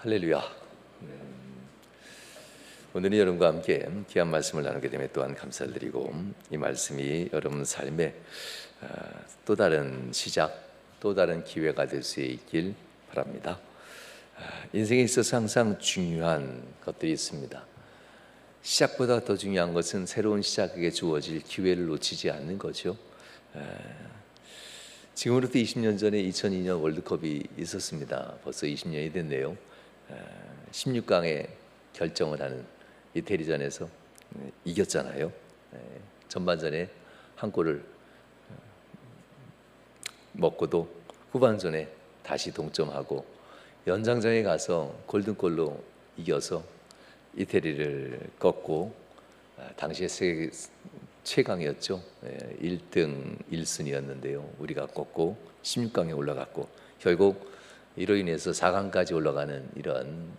할렐루야. 오늘은 여러분과 함께 귀한 말씀을 나누게 됨에 또한 감사를 드리고, 이 말씀이 여러분 삶에 또 다른 시작, 또 다른 기회가 될 수 있길 바랍니다. 인생에 있어서 항상 중요한 것들이 있습니다. 시작보다 더 중요한 것은 새로운 시작에게 주어질 기회를 놓치지 않는 거죠. 지금으로부터 20년 전에 2002년 월드컵이 있었습니다. 벌써 20년이 됐네요. 16강에 결정을 하는 이태리전에서 이겼잖아요. 전반전에 한 골을 먹고도 후반전에 다시 동점하고 연장전에 가서 골든골로 이겨서 이태리를 꺾고, 당시에 세계 최강이었죠. 1등 1순위였는데요. 우리가 꺾고 16강에 올라갔고, 결국 이로 인해서 4강까지 올라가는 이런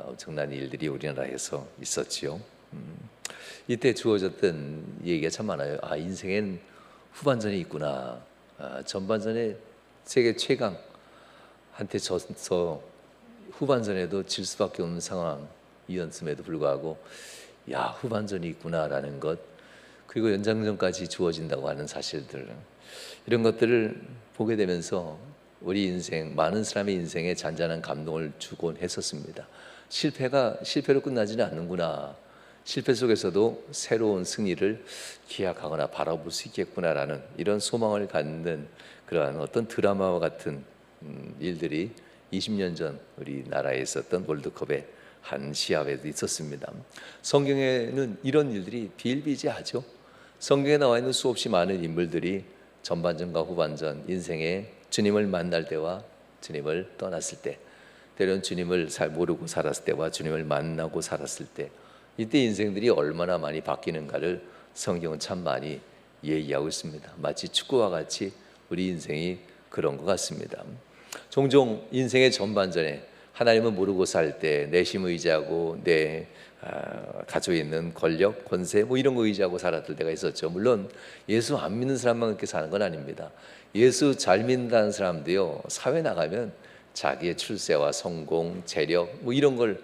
엄청난 일들이 우리나라에서 있었지요. 이때 주어졌던 얘기가 참 많아요. 인생엔 후반전이 있구나. 전반전에 세계 최강한테 져서 후반전에도 질 수밖에 없는 상황이었음에도 불구하고 후반전이 있구나라는 것, 그리고 연장전까지 주어진다고 하는 사실들, 이런 것들을 보게 되면서 우리 인생, 많은 사람의 인생에 잔잔한 감동을 주곤 했었습니다. 실패로 끝나지는 않는구나. 실패 속에서도 새로운 승리를 기약하거나 바라볼 수 있겠구나라는 이런 소망을 갖는 그러한 어떤 드라마와 같은 일들이 20년 전 우리나라에 있었던 월드컵의 한 시합에도 있었습니다. 성경에는 이런 일들이 비일비재하죠. 성경에 나와 있는 수없이 많은 인물들이 전반전과 후반전, 인생에 주님을 만날 때와 주님을 떠났을 때, 때론 주님을 잘 모르고 살았을 때와 주님을 만나고 살았을 때, 이때 인생들이 얼마나 많이 바뀌는가를 성경은 참 많이 얘기하고 있습니다. 마치 축구와 같이 우리 인생이 그런 것 같습니다. 종종 인생의 전반전에 하나님을 모르고 살 때 내심 의지하고 내 가지고 있는 권력, 권세 이런 거 의지하고 살았을 때가 있었죠. 물론 예수 안 믿는 사람만 그렇게 사는 건 아닙니다. 예수 잘 믿는다는 사람도요, 사회 나가면 자기의 출세와 성공, 재력 이런 걸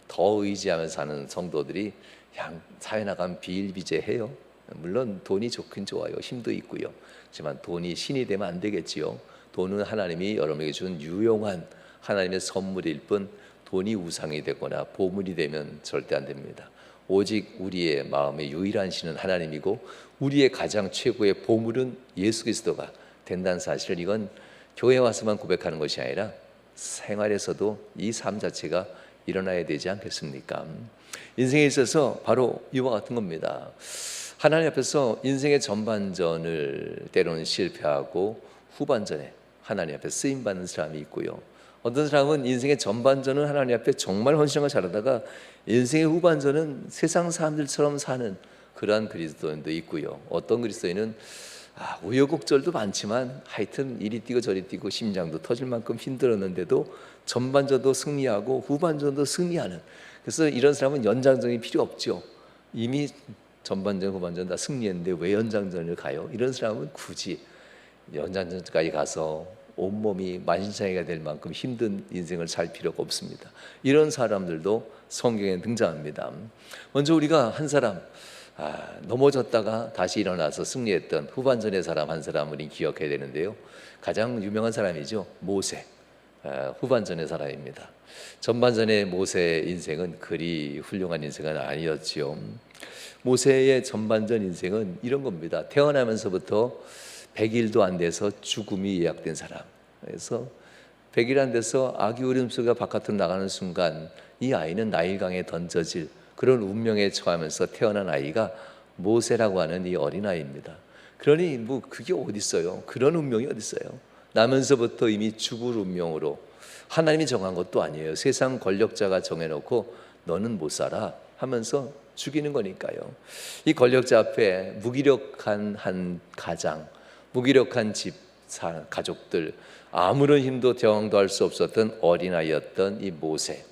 더 의지하면서 사는 성도들이 그냥 사회 나가면 비일비재해요. 물론 돈이 좋긴 좋아요. 힘도 있고요. 하지만 돈이 신이 되면 안 되겠지요. 돈은 하나님이 여러분에게 준 유용한 하나님의 선물일 뿐, 돈이 우상이 되거나 보물이 되면 절대 안 됩니다. 오직 우리의 마음의 유일한 신은 하나님이고, 우리의 가장 최고의 보물은 예수 그리스도가 된다는 사실을, 이건 교회 와서만 고백하는 것이 아니라 생활에서도 이 삶 자체가 일어나야 되지 않겠습니까? 인생에 있어서 바로 이와 같은 겁니다. 하나님 앞에서 인생의 전반전을 때로는 실패하고 후반전에 하나님 앞에 쓰임받는 사람이 있고요. 어떤 사람은 인생의 전반전은 하나님 앞에 정말 헌신을 잘하다가 인생의 후반전은 세상 사람들처럼 사는 그러한 그리스도인도 있고요. 어떤 그리스도인은 우여곡절도 많지만 하여튼 이리 뛰고 저리 뛰고 심장도 터질 만큼 힘들었는데도 전반전도 승리하고 후반전도 승리하는, 그래서 이런 사람은 연장전이 필요 없죠. 이미 전반전 후반전 다 승리했는데 왜 연장전을 가요? 이런 사람은 굳이 연장전까지 가서 온몸이 만신창이가 될 만큼 힘든 인생을 살 필요가 없습니다. 이런 사람들도 성경에 등장합니다. 먼저 우리가 한 사람, 넘어졌다가 다시 일어나서 승리했던 후반전의 사람 한 사람 우리 기억해야 되는데요. 가장 유명한 사람이죠. 모세. 후반전의 사람입니다. 전반전의 모세의 인생은 그리 훌륭한 인생은 아니었지요. 모세의 전반전 인생은 이런 겁니다. 태어나면서부터 100일도 안 돼서 죽음이 예약된 사람. 그래서 100일 안 돼서 아기 울음소리가 바깥으로 나가는 순간 이 아이는 나일강에 던져질 그런 운명에 처하면서 태어난 아이가 모세라고 하는 이 어린아이입니다. 그러니 그게 어디 있어요? 그런 운명이 어디 있어요? 나면서부터 이미 죽을 운명으로, 하나님이 정한 것도 아니에요. 세상 권력자가 정해놓고 너는 못 살아 하면서 죽이는 거니까요. 이 권력자 앞에 무기력한 한 가장, 무기력한 집, 가족들, 아무런 힘도 대항도 할 수 없었던 어린아이였던 이 모세,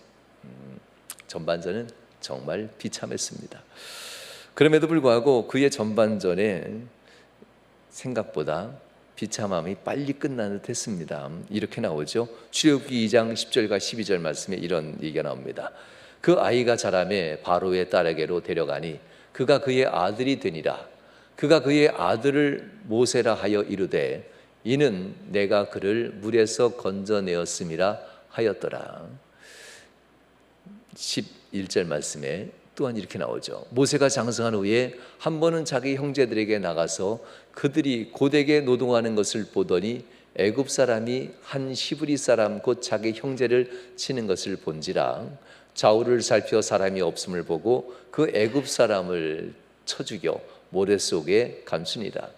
전반전은 정말 비참했습니다. 그럼에도 불구하고 그의 전반전에 생각보다 비참함이 빨리 끝나는 듯 했습니다. 이렇게 나오죠. 출애굽기 2장 10절과 12절 말씀에 이런 얘기가 나옵니다. 그 아이가 자라매 바로의 딸에게로 데려가니 그가 그의 아들이 되니라. 그가 그의 아들을 모세라 하여 이르되 이는 내가 그를 물에서 건져내었음이라 하였더라. 11절 말씀에 또한 이렇게 나오죠. 모세가 장성한 후에 한 번은 자기 형제들에게 나가서 그들이 고되게 노동하는 것을 보더니 애굽 사람이 한 시브리 사람 곧 자기 형제를 치는 것을 본지라. 좌우를 살펴 사람이 없음을 보고 그 애굽 사람을 쳐 죽여 모래 속에 감추니라.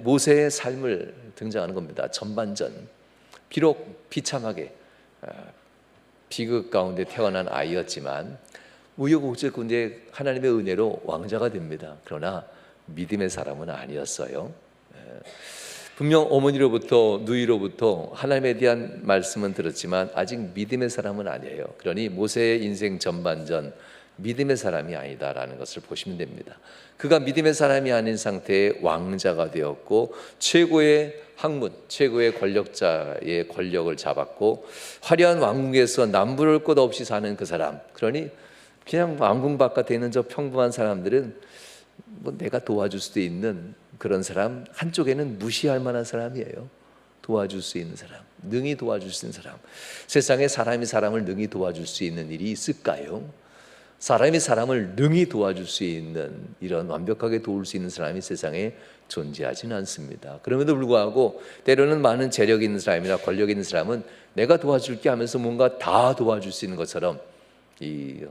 모세의 삶을 등장하는 겁니다. 전반전. 비록 비참하게 비극 가운데 태어난 아이였지만 우여곡절 가운데 하나님의 은혜로 왕자가 됩니다. 그러나 믿음의 사람은 아니었어요. 분명 어머니로부터 누이로부터 하나님에 대한 말씀은 들었지만 아직 믿음의 사람은 아니에요. 그러니 모세의 인생 전반전 믿음의 사람이 아니다라는 것을 보시면 됩니다. 그가 믿음의 사람이 아닌 상태에 왕자가 되었고 최고의 학문, 최고의 권력자의 권력을 잡았고 화려한 왕궁에서 남부를 것 없이 사는 그 사람. 그러니 그냥 왕궁 바깥에 있는 저 평범한 사람들은 뭐 내가 도와줄 수도 있는 그런 사람, 한쪽에는 무시할 만한 사람이에요. 도와줄 수 있는 사람, 능히 도와줄 수 있는 사람. 세상에 사람이 사람을 능히 도와줄 수 있는 일이 있을까요? 사람이 사람을 능히 도와줄 수 있는, 이런 완벽하게 도울 수 있는 사람이 세상에 존재하지는 않습니다. 그럼에도 불구하고 때로는 많은 재력 있는 사람이나 권력 있는 사람은 내가 도와줄게 하면서 뭔가 다 도와줄 수 있는 것처럼, 이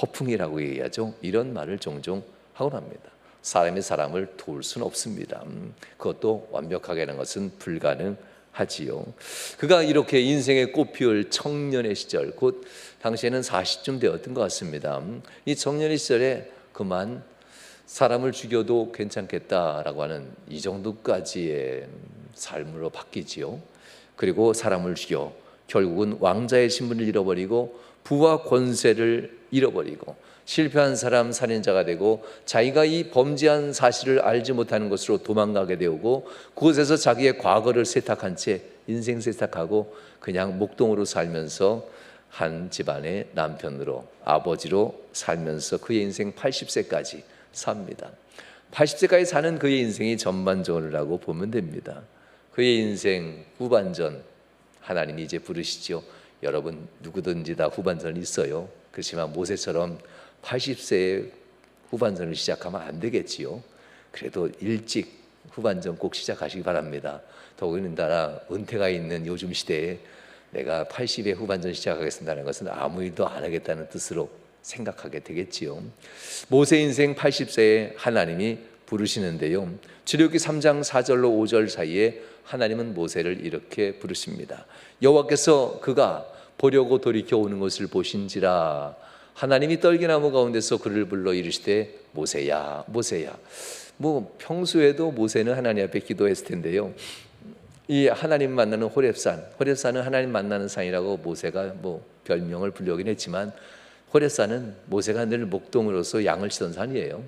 허풍이라고 얘기하죠. 이런 말을 종종 하곤 합니다. 사람이 사람을 도울 수는 없습니다. 그것도 완벽하게 하는 것은 불가능하지요. 그가 이렇게 인생의 꽃피울 청년의 시절, 곧 당시에는 40쯤 되었던 것 같습니다. 이 청년의 시절에 그만 사람을 죽여도 괜찮겠다라고 하는 이 정도까지의 삶으로 바뀌지요. 그리고 사람을 죽여 결국은 왕자의 신분을 잃어버리고 부와 권세를 잃어버리고 실패한 사람 살인자가 되고 자기가 이 범죄한 사실을 알지 못하는 것으로 도망가게 되고 그곳에서 자기의 과거를 세탁한 채 인생 세탁하고 그냥 목동으로 살면서 한 집안의 남편으로 아버지로 살면서 그의 인생 80세까지 삽니다. 80세까지 사는 그의 인생이 전반전이라고 보면 됩니다. 그의 인생 후반전 하나님이 이제 부르시죠. 여러분 누구든지 다 후반전이 있어요. 그렇지만 모세처럼 80세에 후반전을 시작하면 안 되겠지요. 그래도 일찍 후반전 꼭 시작하시기 바랍니다. 더군다나 은퇴가 있는 요즘 시대에 내가 80에 후반전 시작하겠습니다는 것은 아무 일도 안 하겠다는 뜻으로 생각하게 되겠지요. 모세 인생 80세에 하나님이 부르시는데요. 출애굽기 3장 4절로 5절 사이에 하나님은 모세를 이렇게 부르십니다. 여호와께서 그가 보려고 돌이켜 오는 것을 보신지라. 하나님이 떨기나무 가운데서 그를 불러 이르시되 모세야 모세야. 뭐 평소에도 모세는 하나님 앞에 기도했을 텐데요. 이 하나님 만나는 호렙산은 하나님 만나는 산이라고 모세가 뭐 별명을 불려긴 했지만 호렙산은 모세가 늘 목동으로서 양을 치던 산이에요.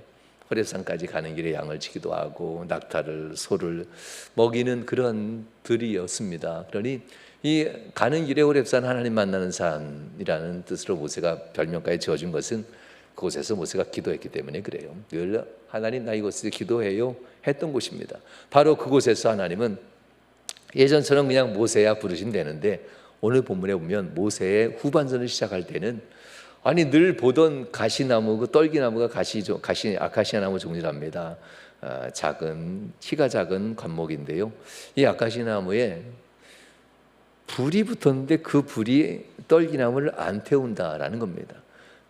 호렙산까지 가는 길에 양을 치기도 하고 낙타를 소를 먹이는 그런 들이었습니다. 그러니 이 가는 길에 호렙산 하나님 만나는 산이라는 뜻으로 모세가 별명까지 지어준 것은 그곳에서 모세가 기도했기 때문에 그래요. 늘 하나님 나 이곳에서 기도해요 했던 곳입니다. 바로 그곳에서 하나님은 예전처럼 그냥 모세야 부르시면 되는데 오늘 본문에 보면 모세의 후반전을 시작할 때는 아니 늘 보던 가시나무, 그 떨기나무가 아카시아 나무 종류랍니다. 키가 작은 관목인데요. 이 아카시아 나무에 불이 붙었는데 그 불이 떨기나무를 안 태운다라는 겁니다.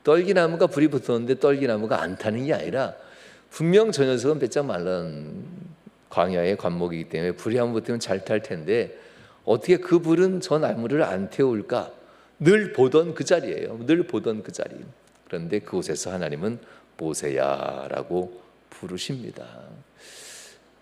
떨기나무가 불이 붙었는데 떨기나무가 안 타는 게 아니라 분명 저 녀석은 배짱 말른 광야의 관목이기 때문에 불이 한번 붙으면 잘 탈 텐데 어떻게 그 불은 저 나무를 안 태울까? 늘 보던 그 자리예요. 늘 보던 그 자리. 그런데 그곳에서 하나님은 모세야라고 부르십니다.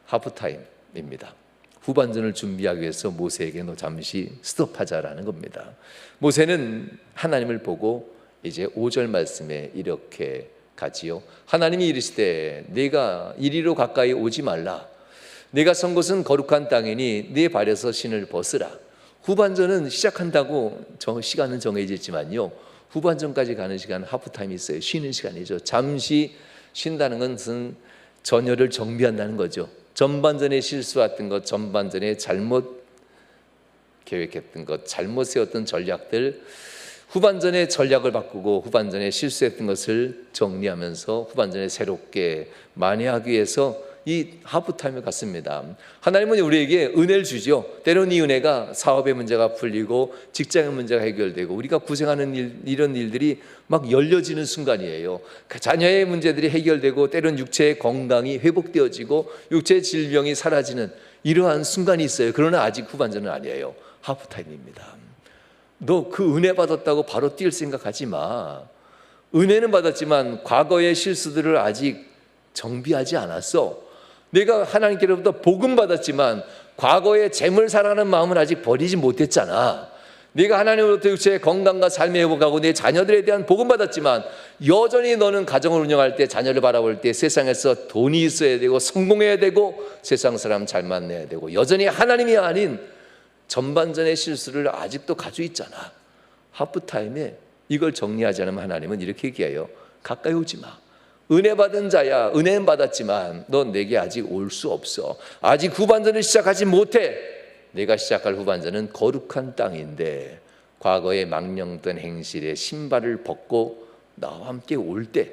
하프타임입니다. 후반전을 준비하기 위해서 모세에게 너 잠시 스톱하자라는 겁니다. 모세는 하나님을 보고 이제 5절 말씀에 이렇게 가지요. 하나님이 이르시되 네가 이리로 가까이 오지 말라. 네가 선 곳은 거룩한 땅이니 네 발에서 신을 벗으라. 후반전은 시작한다고 시간은 정해져 있지만요, 후반전까지 가는 시간, 하프타임이 있어요. 쉬는 시간이죠. 잠시 쉰다는 것은 전열을 정비한다는 거죠. 전반전에 실수했던 것, 전반전에 잘못 계획했던 것, 잘못 세웠던 전략들, 후반전에 전략을 바꾸고 후반전에 실수했던 것을 정리하면서 후반전에 새롭게 만회하기 위해서 이 하프타임을 갖습니다. 하나님은 우리에게 은혜를 주죠. 때로는 이 은혜가 사업의 문제가 풀리고 직장의 문제가 해결되고 우리가 고생하는 이런 일들이 막 열려지는 순간이에요. 자녀의 문제들이 해결되고 때로는 육체의 건강이 회복되어지고 육체의 질병이 사라지는 이러한 순간이 있어요. 그러나 아직 후반전은 아니에요. 하프타임입니다. 너 그 은혜 받았다고 바로 뛸 생각하지 마. 은혜는 받았지만 과거의 실수들을 아직 정비하지 않았어. 내가 하나님께로부터 복음 받았지만 과거의 재물 사랑하는 마음은 아직 버리지 못했잖아. 네가 하나님으로부터 육체의 건강과 삶의 회복하고 내 자녀들에 대한 복음 받았지만 여전히 너는 가정을 운영할 때, 자녀를 바라볼 때 세상에서 돈이 있어야 되고 성공해야 되고 세상 사람 잘 만나야 되고 여전히 하나님이 아닌 전반전의 실수를 아직도 가지고 있잖아. 하프타임에 이걸 정리하지 않으면 하나님은 이렇게 얘기해요. 가까이 오지 마. 은혜 받은 자야. 은혜는 받았지만 넌 내게 아직 올 수 없어. 아직 후반전을 시작하지 못해. 내가 시작할 후반전은 거룩한 땅인데 과거의 망령된 행실에 신발을 벗고 나와 함께 올 때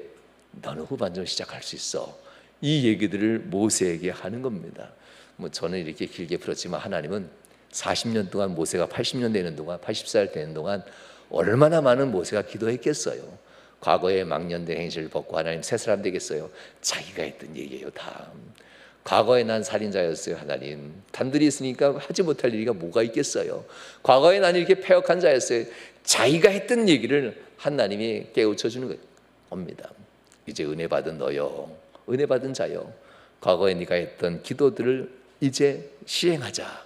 너는 후반전을 시작할 수 있어. 이 얘기들을 모세에게 하는 겁니다. 저는 이렇게 길게 풀었지만 하나님은 40년 동안, 모세가 80년 되는 동안, 80살 되는 동안 얼마나 많은 모세가 기도했겠어요. 과거의 망년된 행실을 벗고 하나님 새 사람 되겠어요. 자기가 했던 얘기예요. 다. 과거에 난 살인자였어요. 하나님 단들이 있으니까 하지 못할 일이 뭐가 있겠어요. 과거에 난 이렇게 패역한 자였어요. 자기가 했던 얘기를 하나님이 깨우쳐 주는 겁니다. 이제 은혜 받은 너요, 은혜 받은 자요, 과거에 네가 했던 기도들을 이제 시행하자.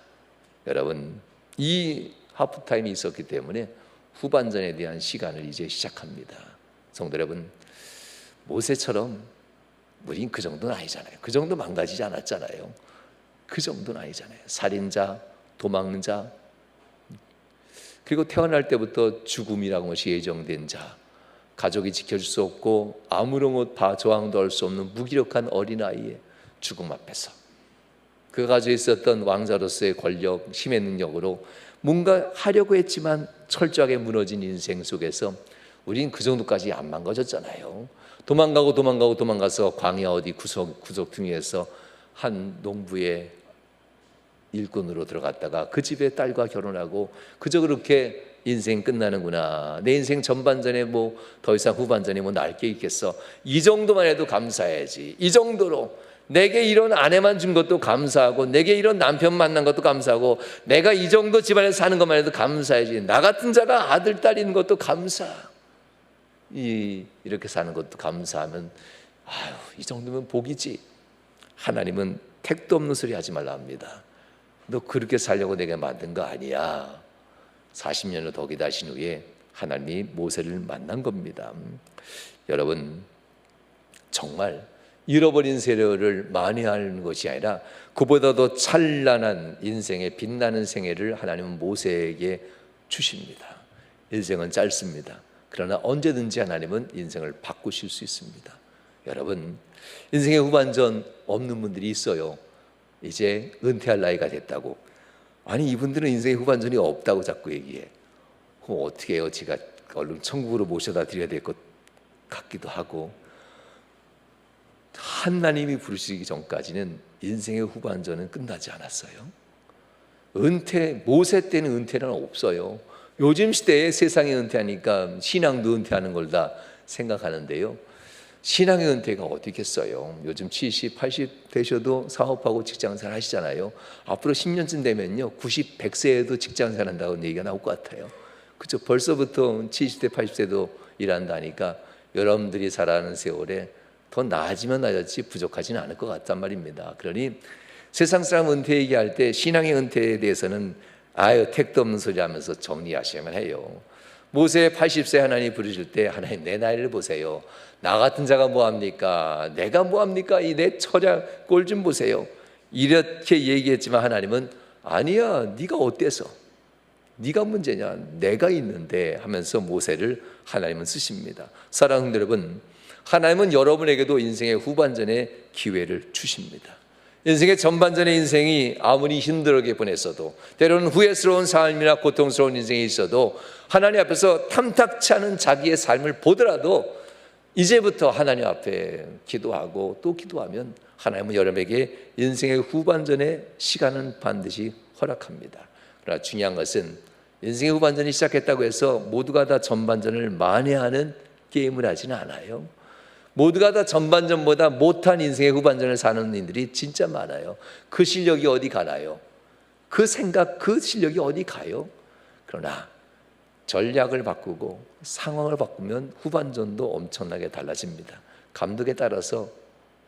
여러분, 이 하프타임이 있었기 때문에 후반전에 대한 시간을 이제 시작합니다. 성도 여러분, 모세처럼 우린 그 정도는 아니잖아요. 그 정도 망가지지 않았잖아요. 그 정도는 아니잖아요. 살인자, 도망자, 그리고 태어날 때부터 죽음이라는 것이 예정된 자, 가족이 지켜줄 수 없고 아무런 저항도 할 수 없는 무기력한 어린아이의 죽음 앞에서 그 가지고 있었던 왕자로서의 권력, 힘의 능력으로 뭔가 하려고 했지만 철저하게 무너진 인생 속에서 우린 그 정도까지 안 망가졌잖아요. 도망가서 광야 어디 구석탱이에서 한 농부의 일꾼으로 들어갔다가 그 집에 딸과 결혼하고 그저 그렇게 인생 끝나는구나. 내 인생 전반전에 더 이상 후반전에 나을 게 있겠어. 이 정도만 해도 감사해야지. 이 정도로 내게 이런 아내만 준 것도 감사하고 내게 이런 남편 만난 것도 감사하고 내가 이 정도 집안에서 사는 것만 해도 감사해야지. 나 같은 자가 아들, 딸 있는 것도 감사. 이렇게 사는 것도 감사하면 이 정도면 복이지. 하나님은 택도 없는 소리 하지 말라 합니다. 너 그렇게 살려고 내가 만든 거 아니야. 40년을 더 기다리신 후에 하나님이 모세를 만난 겁니다. 여러분, 정말 잃어버린 세월을 만회하는 것이 아니라 그보다도 찬란한 인생의 빛나는 생애를 하나님은 모세에게 주십니다. 인생은 짧습니다. 그러나 언제든지 하나님은 인생을 바꾸실 수 있습니다. 여러분, 인생의 후반전 없는 분들이 있어요. 이제 은퇴할 나이가 됐다고. 아니, 이분들은 인생의 후반전이 없다고 자꾸 얘기해. 그럼 어떻게 해요? 제가 얼른 천국으로 모셔다 드려야 될 것 같기도 하고. 하나님이 부르시기 전까지는 인생의 후반전은 끝나지 않았어요. 모세 때는 은퇴는 없어요. 요즘 시대에 세상에 은퇴하니까 신앙도 은퇴하는 걸 다 생각하는데요. 신앙의 은퇴가 어디겠어요? 요즘 70, 80 되셔도 사업하고 직장생활 하시잖아요. 앞으로 10년쯤 되면요 90, 100세에도 직장생활 한다고 얘기가 나올 것 같아요. 그렇죠? 벌써부터 70대, 80세도 일한다니까 여러분들이 살아가는 세월에 더 나아지면 나아졌지 부족하지는 않을 것 같단 말입니다. 그러니 세상 사람 은퇴 얘기할 때 신앙의 은퇴에 대해서는 택도 없는 소리 하면서 정리하셔야만 해요. 모세 80세 하나님 부르실 때 하나님 내 나이를 보세요. 나 같은 자가 뭐합니까? 내가 뭐합니까? 이 내 처자 꼴 좀 보세요. 이렇게 얘기했지만 하나님은 아니야, 네가 어때서? 네가 문제냐? 내가 있는데 하면서 모세를 하나님은 쓰십니다. 사랑하는 여러분, 하나님은 여러분에게도 인생의 후반전에 기회를 주십니다. 인생의 전반전의 인생이 아무리 힘들게 보냈어도, 때로는 후회스러운 삶이나 고통스러운 인생이 있어도 하나님 앞에서 탐탁치 않은 자기의 삶을 보더라도 이제부터 하나님 앞에 기도하고 또 기도하면 하나님은 여러분에게 인생의 후반전의 시간은 반드시 허락합니다. 그러나 중요한 것은 인생의 후반전이 시작했다고 해서 모두가 다 전반전을 만회하는 게임을 하지는 않아요. 모두가 다 전반전보다 못한 인생의 후반전을 사는 인들이 진짜 많아요. 그 실력이 어디 가나요? 그 생각, 그 실력이 어디 가요? 그러나 전략을 바꾸고 상황을 바꾸면 후반전도 엄청나게 달라집니다. 감독에 따라서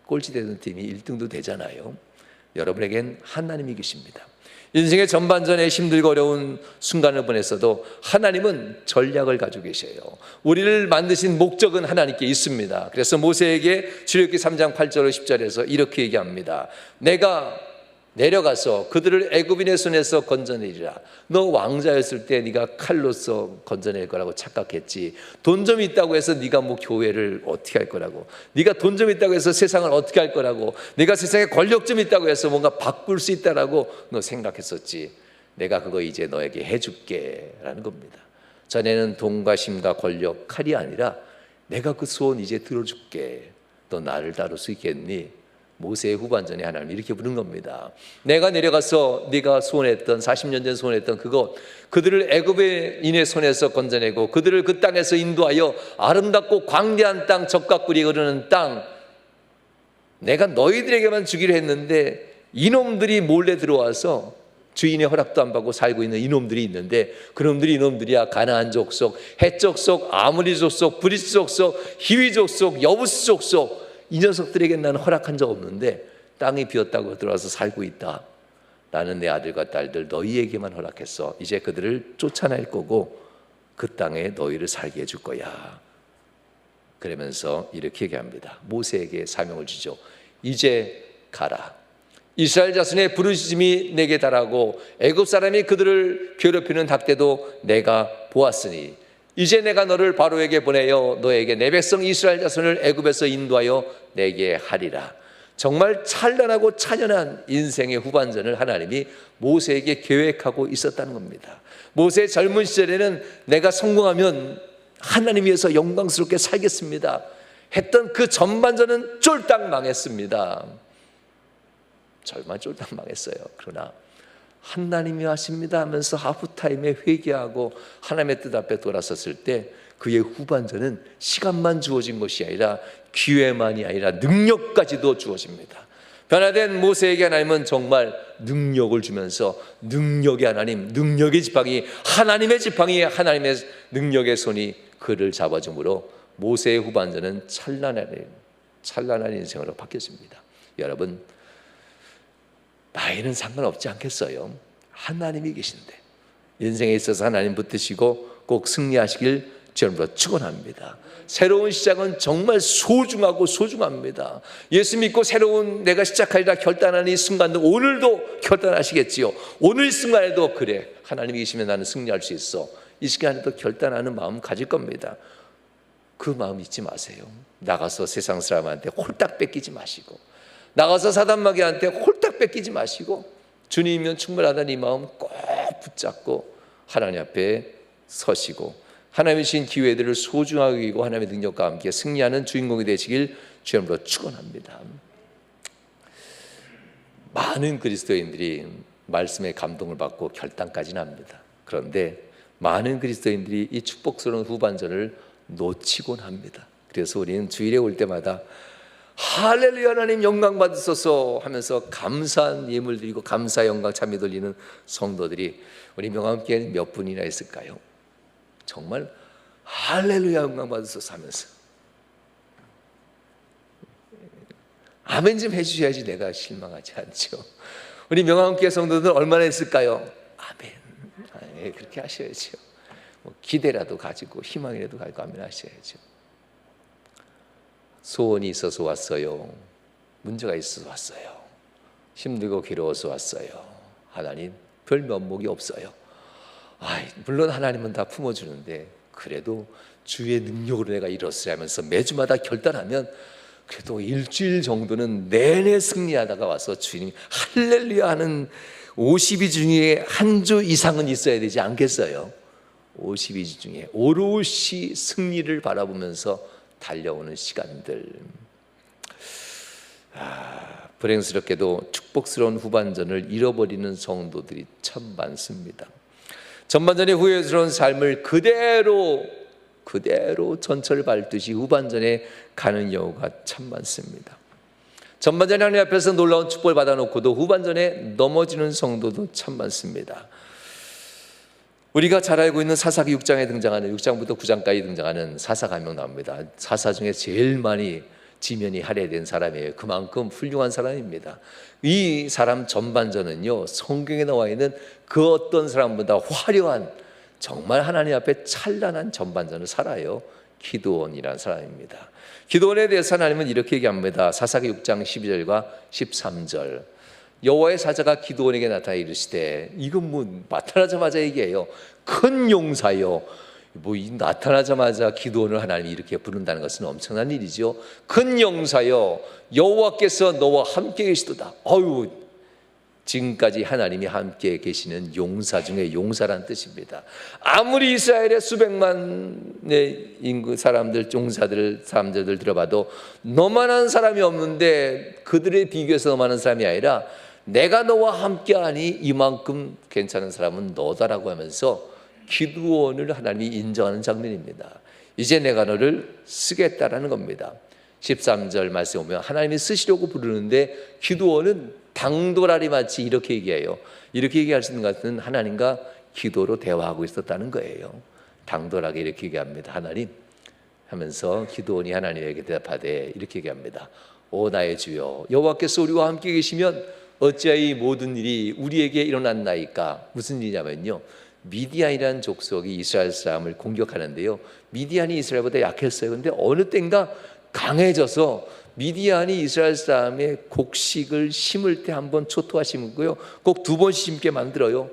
꼴찌 되는 팀이 1등도 되잖아요. 여러분에겐 하나님이 계십니다. 인생의 전반전에 힘들고 어려운 순간을 보냈어도 하나님은 전략을 가지고 계셔요. 우리를 만드신 목적은 하나님께 있습니다. 그래서 모세에게 출애굽기 3장 8절 10절에서 이렇게 얘기합니다. 내가 내려가서 그들을 애굽인의 손에서 건져내리라. 너 왕자였을 때 네가 칼로서 건져낼 거라고 착각했지. 돈 좀 있다고 해서 네가 뭐 교회를 어떻게 할 거라고, 네가 돈 좀 있다고 해서 세상을 어떻게 할 거라고, 네가 세상에 권력 좀 있다고 해서 뭔가 바꿀 수 있다라고 너 생각했었지. 내가 그거 이제 너에게 해줄게 라는 겁니다. 전에는 돈과 힘과 권력, 칼이 아니라 내가 그 소원 이제 들어줄게. 너 나를 다룰 수 있겠니? 모세의 후반전에 하나님 이렇게 부른 겁니다. 내가 내려가서 네가 소원했던 40년 전 소원했던 그것, 그들을 애굽인의 손에서 건져내고 그들을 그 땅에서 인도하여 아름답고 광대한 땅, 젖과 꿀이 흐르는 땅, 내가 너희들에게만 주기로 했는데 이놈들이 몰래 들어와서 주인의 허락도 안 받고 살고 있는 이놈들이 있는데, 그놈들이 이놈들이야 가나안 족속, 헷 족속, 아모리 족속, 브리스 족속, 히위 족속, 여부스 족속, 이 녀석들에게 나는 허락한 적 없는데 땅이 비었다고 들어와서 살고 있다. 나는 내 아들과 딸들 너희에게만 허락했어. 이제 그들을 쫓아낼 거고 그 땅에 너희를 살게 해줄 거야. 그러면서 이렇게 얘기합니다. 모세에게 사명을 주죠. 이제 가라. 이스라엘 자손의 부르짖음이 내게 달하고 애굽 사람이 그들을 괴롭히는 학대도 내가 보았으니 이제 내가 너를 바로에게 보내어 너에게 내 백성 이스라엘 자손을 애굽에서 인도하여 내게 하리라. 정말 찬란하고 찬연한 인생의 후반전을 하나님이 모세에게 계획하고 있었다는 겁니다. 모세의 젊은 시절에는 내가 성공하면 하나님 위해서 영광스럽게 살겠습니다 했던 그 전반전은 쫄딱 망했습니다. 정말 쫄딱 망했어요. 그러나 하나님이 하십니다 하면서 하프타임에 회개하고 하나님의 뜻 앞에 돌아섰을 때 그의 후반전은 시간만 주어진 것이 아니라 기회만이 아니라 능력까지도 주어집니다. 변화된 모세에게 하나님은 정말 능력을 주면서 능력의 하나님, 능력의 지팡이, 하나님의 지팡이, 하나님의 능력의 손이 그를 잡아줌으로 모세의 후반전은 찬란한 인생으로 바뀌었습니다. 여러분, 나이는 상관없지 않겠어요? 하나님이 계신데 인생에 있어서 하나님 붙드시고 꼭 승리하시길 주님으로 축원합니다. 새로운 시작은 정말 소중합니다. 예수 믿고 새로운 내가 시작하리라 결단하는 이 순간도 오늘도 결단하시겠지요. 오늘 순간에도 그래, 하나님이 계시면 나는 승리할 수 있어, 이 시간에도 결단하는 마음 가질 겁니다. 그 마음 잊지 마세요. 나가서 세상 사람한테 홀딱 뺏기지 마시고, 나가서 사단마귀한테 홀딱 뺏기지 마시고, 주님이면 충분하다는 이 마음 꼭 붙잡고 하나님 앞에 서시고 하나님의 주신 기회들을 소중하게 여기고 하나님의 능력과 함께 승리하는 주인공이 되시길 주님으로 축원합니다. 많은 그리스도인들이 말씀에 감동을 받고 결단까지는 합니다. 그런데 많은 그리스도인들이 이 축복스러운 후반전을 놓치곤 합니다. 그래서 우리는 주일에 올 때마다 할렐루야 하나님 영광 받으소서 하면서 감사한 예물 드리고 감사 영광 찬미 돌리는 성도들이 우리 명함교회에 몇 분이나 있을까요? 정말 할렐루야 영광 받으소서 하면서 아멘 좀 해주셔야지 내가 실망하지 않죠. 우리 명함교회 성도들 얼마나 있을까요? 아멘. 그렇게 하셔야죠. 뭐 기대라도 가지고 희망이라도 가지고 아멘 하셔야죠. 소원이 있어서 왔어요? 문제가 있어서 왔어요? 힘들고 괴로워서 왔어요. 하나님, 별 면목이 없어요. 물론 하나님은 다 품어주는데 그래도 주의 능력으로 내가 이뤘으리 하면서 매주마다 결단하면 그래도 일주일 정도는 내내 승리하다가 와서 주님 할렐루야 하는 52주 중에 한 주 이상은 있어야 되지 않겠어요? 52주 중에 오롯이 승리를 바라보면서 달려오는 시간들. 불행스럽게도 축복스러운 후반전을 잃어버리는 성도들이 참 많습니다. 전반전의 후회스러운 삶을 그대로 전철 밟듯이 후반전에 가는 경우가 참 많습니다. 전반전에 하나님 앞에서 놀라운 축복을 받아놓고도 후반전에 넘어지는 성도도 참 많습니다. 우리가 잘 알고 있는 사사기 6장에 등장하는 6장부터 9장까지 등장하는 사사가 한 명 나옵니다. 사사 중에 제일 많이 지면이 할애된 사람이에요. 그만큼 훌륭한 사람입니다. 이 사람 전반전은요, 성경에 나와 있는 그 어떤 사람보다 화려한, 정말 하나님 앞에 찬란한 전반전을 살아요. 기드온이라는 사람입니다. 기드온에 대해서 하나님은 이렇게 얘기합니다. 사사기 6장 12절과 13절. 여호와의 사자가 기드온에게 나타나 이르시되, 이건 나타나자마자 얘기해요. 큰 용사요. 이 나타나자마자 기드온을 하나님이 이렇게 부른다는 것은 엄청난 일이죠. 큰 용사여, 여호와께서 너와 함께 계시도다. 지금까지 하나님이 함께 계시는 용사 중에 용사란 뜻입니다. 아무리 이스라엘의 수백만의 인구 사람들, 사람들 들어봐도 너만한 사람이 없는데 그들에 비교해서 너만한 사람이 아니라 내가 너와 함께하니 이만큼 괜찮은 사람은 너다라고 하면서 기드온을 하나님이 인정하는 장면입니다. 이제 내가 너를 쓰겠다라는 겁니다. 13절 말씀에 보면 하나님이 쓰시려고 부르는데 기드온은 당돌아리 마치 이렇게 얘기해요. 이렇게 얘기할 수 있는 것은 하나님과 기도로 대화하고 있었다는 거예요. 당돌하게 이렇게 얘기합니다. 하나님 하면서 기드온이 하나님에게 대답하되 이렇게 얘기합니다. 오 나의 주여, 여호와께서 우리와 함께 계시면 어찌하여 이 모든 일이 우리에게 일어났나이까. 무슨 일이냐면요, 미디안이라는 족속이 이스라엘 사람을 공격하는데요, 미디안이 이스라엘보다 약했어요. 그런데 어느 땐가 강해져서 미디안이 이스라엘 사람의 곡식을 심을 때 한 번 초토화 심고요, 꼭 두 번씩 심게 만들어요.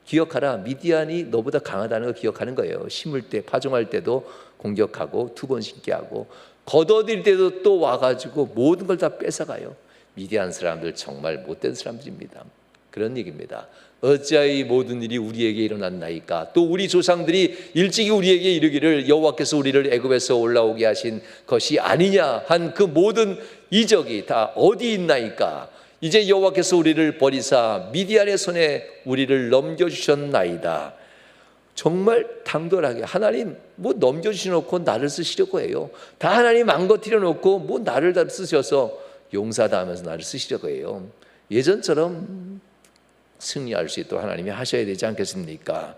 기억하라, 미디안이 너보다 강하다는 걸 기억하는 거예요. 심을 때, 파종할 때도 공격하고 두 번 심게 하고, 걷어들일 때도 또 와가지고 모든 걸 다 뺏어가요. 미디안 사람들 정말 못된 사람들입니다. 그런 얘기입니다. 어찌하여 이 모든 일이 우리에게 일어났나이까. 또 우리 조상들이 일찍이 우리에게 이르기를 여호와께서 우리를 애굽에서 올라오게 하신 것이 아니냐 한 그 모든 이적이 다 어디 있나이까. 이제 여호와께서 우리를 버리사 미디안의 손에 우리를 넘겨주셨나이다. 정말 당돌하게 하나님 넘겨주셔놓고 나를 쓰시려고 해요. 다 하나님 망가뜨려 놓고 나를 다 쓰셔서 용사다 하면서 나를 쓰시려고 해요. 예전처럼 승리할 수 있도록 하나님이 하셔야 되지 않겠습니까?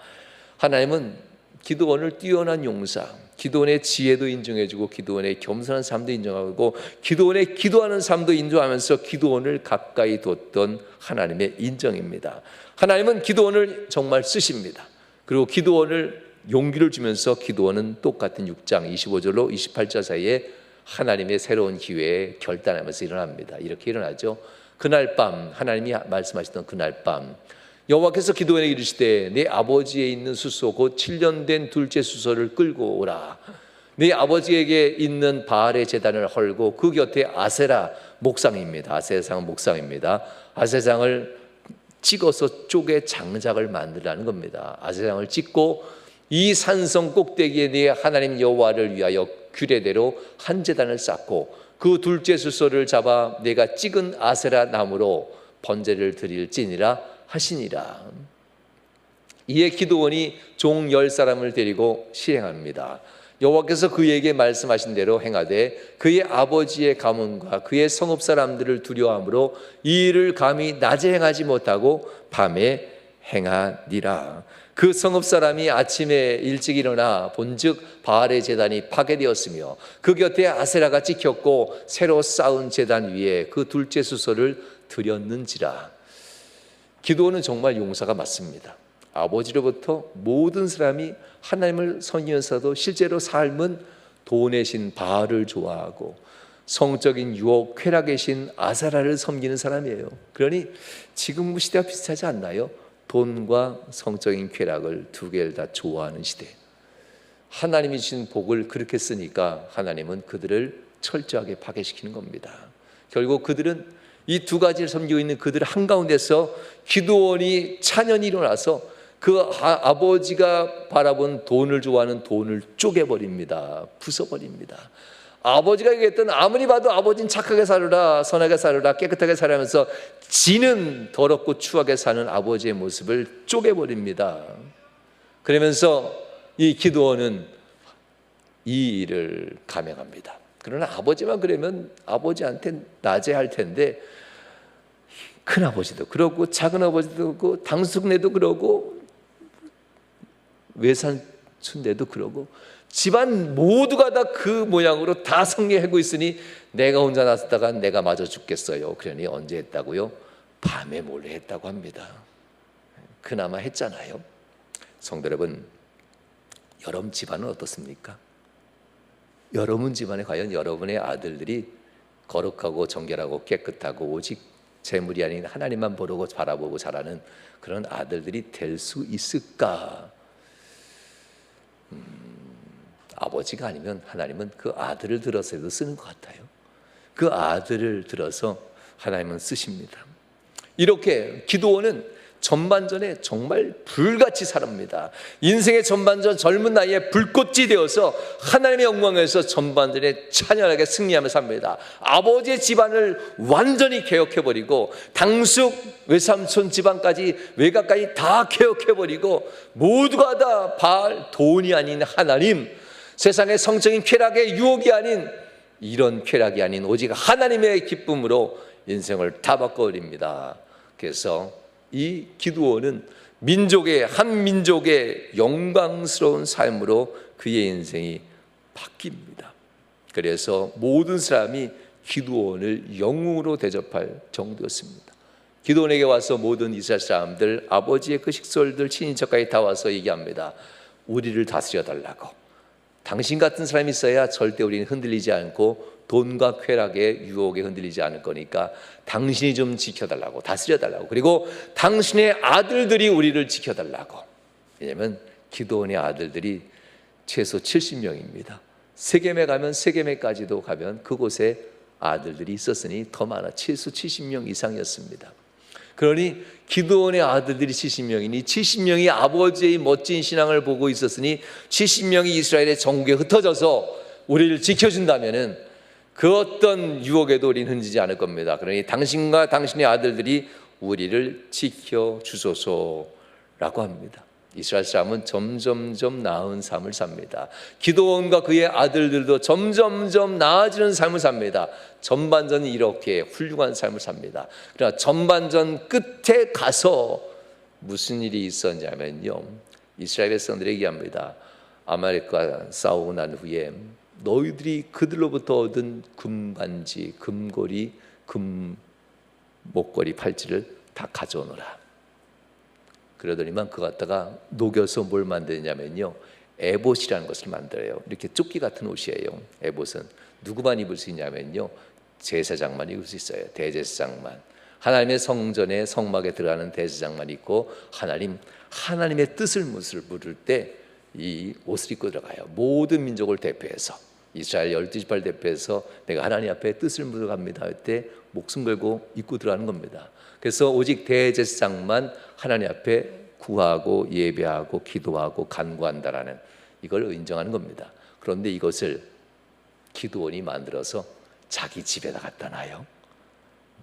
하나님은 기드온을 뛰어난 용사, 기드온의 지혜도 인정해주고 기드온의 겸손한 삶도 인정하고 기드온의 기도하는 삶도 인정하면서 기드온을 가까이 뒀던 하나님의 인정입니다. 하나님은 기드온을 정말 쓰십니다. 그리고 기드온을 용기를 주면서 기드온은 똑같은 6장 25절로 28절 사이에 하나님의 새로운 기회에 결단하면서 일어납니다. 이렇게 일어나죠. 그날 밤, 하나님이 말씀하시던 그날 밤, 여호와께서 기드온에게 이르시되 내 아버지에 있는 수소 곧 7년 된 둘째 수소를 끌고 오라. 네 아버지에게 있는 바알의 제단을 헐고 그 곁에 아세라 목상입니다. 아세상 목상입니다. 아세상을 찍어서 쪼개 장작을 만들라는 겁니다. 아세상을 찍고 이 산성 꼭대기에 네 하나님 여호와를 위하여 규례대로 한 제단을 쌓고 그 둘째 수소를 잡아 내가 찍은 아세라 나무로 번제를 드릴지니라 하시니라. 이에 기드온이 종 10사람을 데리고 실행합니다. 여호와께서 그에게 말씀하신 대로 행하되 그의 아버지의 가문과 그의 성읍 사람들을 두려워함으로 이 일을 감히 낮에 행하지 못하고 밤에 행하니라. 그 성읍 사람이 아침에 일찍 일어나 본즉 바알의 제단이 파괴되었으며 그 곁에 아세라가 찍혔고 새로 쌓은 제단 위에 그 둘째 수소를 드렸는지라. 기드온은 정말 용사가 맞습니다. 아버지로부터 모든 사람이 하나님을 섬기면서도 실제로 삶은 돈의 신 바알을 좋아하고 성적인 유혹, 쾌락의 신 아사라를 섬기는 사람이에요. 그러니 지금 시대와 비슷하지 않나요? 돈과 성적인 쾌락을 두 개를 다 좋아하는 시대. 하나님이 주신 복을 그렇게 쓰니까 하나님은 그들을 철저하게 파괴시키는 겁니다. 결국 그들은 이 두 가지를 섬기고 있는 그들 한가운데서 기드온이 찬연히 일어나서 그 아버지가 바라본 돈을 좋아하는 돈을 쪼개버립니다. 부숴버립니다. 아버지가 얘기했던 아무리 봐도 아버지는 착하게 살으라, 선하게 살으라, 깨끗하게 살아면서 지는 더럽고 추하게 사는 아버지의 모습을 쪼개버립니다. 그러면서 이 기드온은 이 일을 감행합니다. 그러나 아버지만 그러면 아버지한테 낮에 할 텐데 큰아버지도 그러고 작은아버지도 그러고 당숙네도 그러고 외삼촌네도 그러고 집안 모두가 다 그 모양으로 다 성리하고 있으니 내가 혼자 나섰다가 내가 맞아 죽겠어요. 그러니 언제 했다고요? 밤에 몰래 했다고 합니다. 그나마 했잖아요. 성도 여러분, 여러분 집안은 어떻습니까? 여러분 집안에 과연 여러분의 아들들이 거룩하고 정결하고 깨끗하고 오직 재물이 아닌 하나님만 보고 바라보고 자라는 그런 아들들이 될 수 있을까? 아버지가 아니면 하나님은 그 아들을 들어서도 쓰는 것 같아요. 그 아들을 들어서 하나님은 쓰십니다. 이렇게 기드온은 전반전에 정말 불같이 살아갑니다. 인생의 전반전 젊은 나이에 불꽃이 되어서 하나님의 영광에서 전반전에 찬연하게 승리하며 삽니다. 아버지의 집안을 완전히 개혁해버리고 당숙 외삼촌 집안까지 외가까지 다 개혁해버리고 모두가 다 바알, 돈이 아닌 하나님, 세상의 성적인 쾌락의 유혹이 아닌 이런 쾌락이 아닌 오직 하나님의 기쁨으로 인생을 다 바꿔버립니다. 그래서 이 기드온은 한 민족의 영광스러운 삶으로 그의 인생이 바뀝니다. 그래서 모든 사람이 기드온을 영웅으로 대접할 정도였습니다. 기드온에게 와서 모든 이스라엘 사람들, 아버지의 그 식솔들, 친인척까지 다 와서 얘기합니다. 우리를 다스려 달라고. 당신 같은 사람이 있어야 절대 우리는 흔들리지 않고 돈과 쾌락의 유혹에 흔들리지 않을 거니까 당신이 좀 지켜달라고, 다스려달라고. 그리고 당신의 아들들이 우리를 지켜달라고. 왜냐하면 기드온의 아들들이 최소 70명입니다. 세겜에 가면 세겜에까지도 가면 그곳에 아들들이 있었으니 더 많아 최소 70명 이상이었습니다. 그러니 기드온의 아들들이 70명이니 70명이 아버지의 멋진 신앙을 보고 있었으니 70명이 이스라엘의 전국에 흩어져서 우리를 지켜준다면은 그 어떤 유혹에도 우리는 흔들리지 않을 겁니다. 그러니 당신과 당신의 아들들이 우리를 지켜주소서라고 합니다. 이스라엘 사람은 점점점 나은 삶을 삽니다. 기드온과 그의 아들들도 점점점 나아지는 삶을 삽니다. 전반전은 이렇게 훌륭한 삶을 삽니다. 그러나 전반전 끝에 가서 무슨 일이 있었냐면요, 이스라엘 백성들에게 얘기합니다. 아말렉과 싸우고 난 후에 너희들이 그들로부터 얻은 금반지, 금고리, 금 목걸이, 팔찌를 다 가져오너라. 그러더니만 그거 갖다가 녹여서 뭘 만드냐면요, 에봇이라는 것을 만들어요. 이렇게 조끼 같은 옷이에요. 에봇은 누구만 입을 수 있냐면요, 제사장만 입을 수 있어요. 대제사장만. 하나님의 성전에 성막에 들어가는 대제사장만 입고 하나님의 뜻을 물을 때 이 옷을 입고 들어가요. 모든 민족을 대표해서, 이스라엘 12지파를 대표해서 내가 하나님 앞에 뜻을 물어갑니다 할 때 목숨 걸고 입고 들어가는 겁니다. 그래서 오직 대제사장만 하나님 앞에 구하고 예배하고 기도하고 간구한다라는 이걸 인정하는 겁니다. 그런데 이것을 기드온이 만들어서 자기 집에다 갖다 놔요.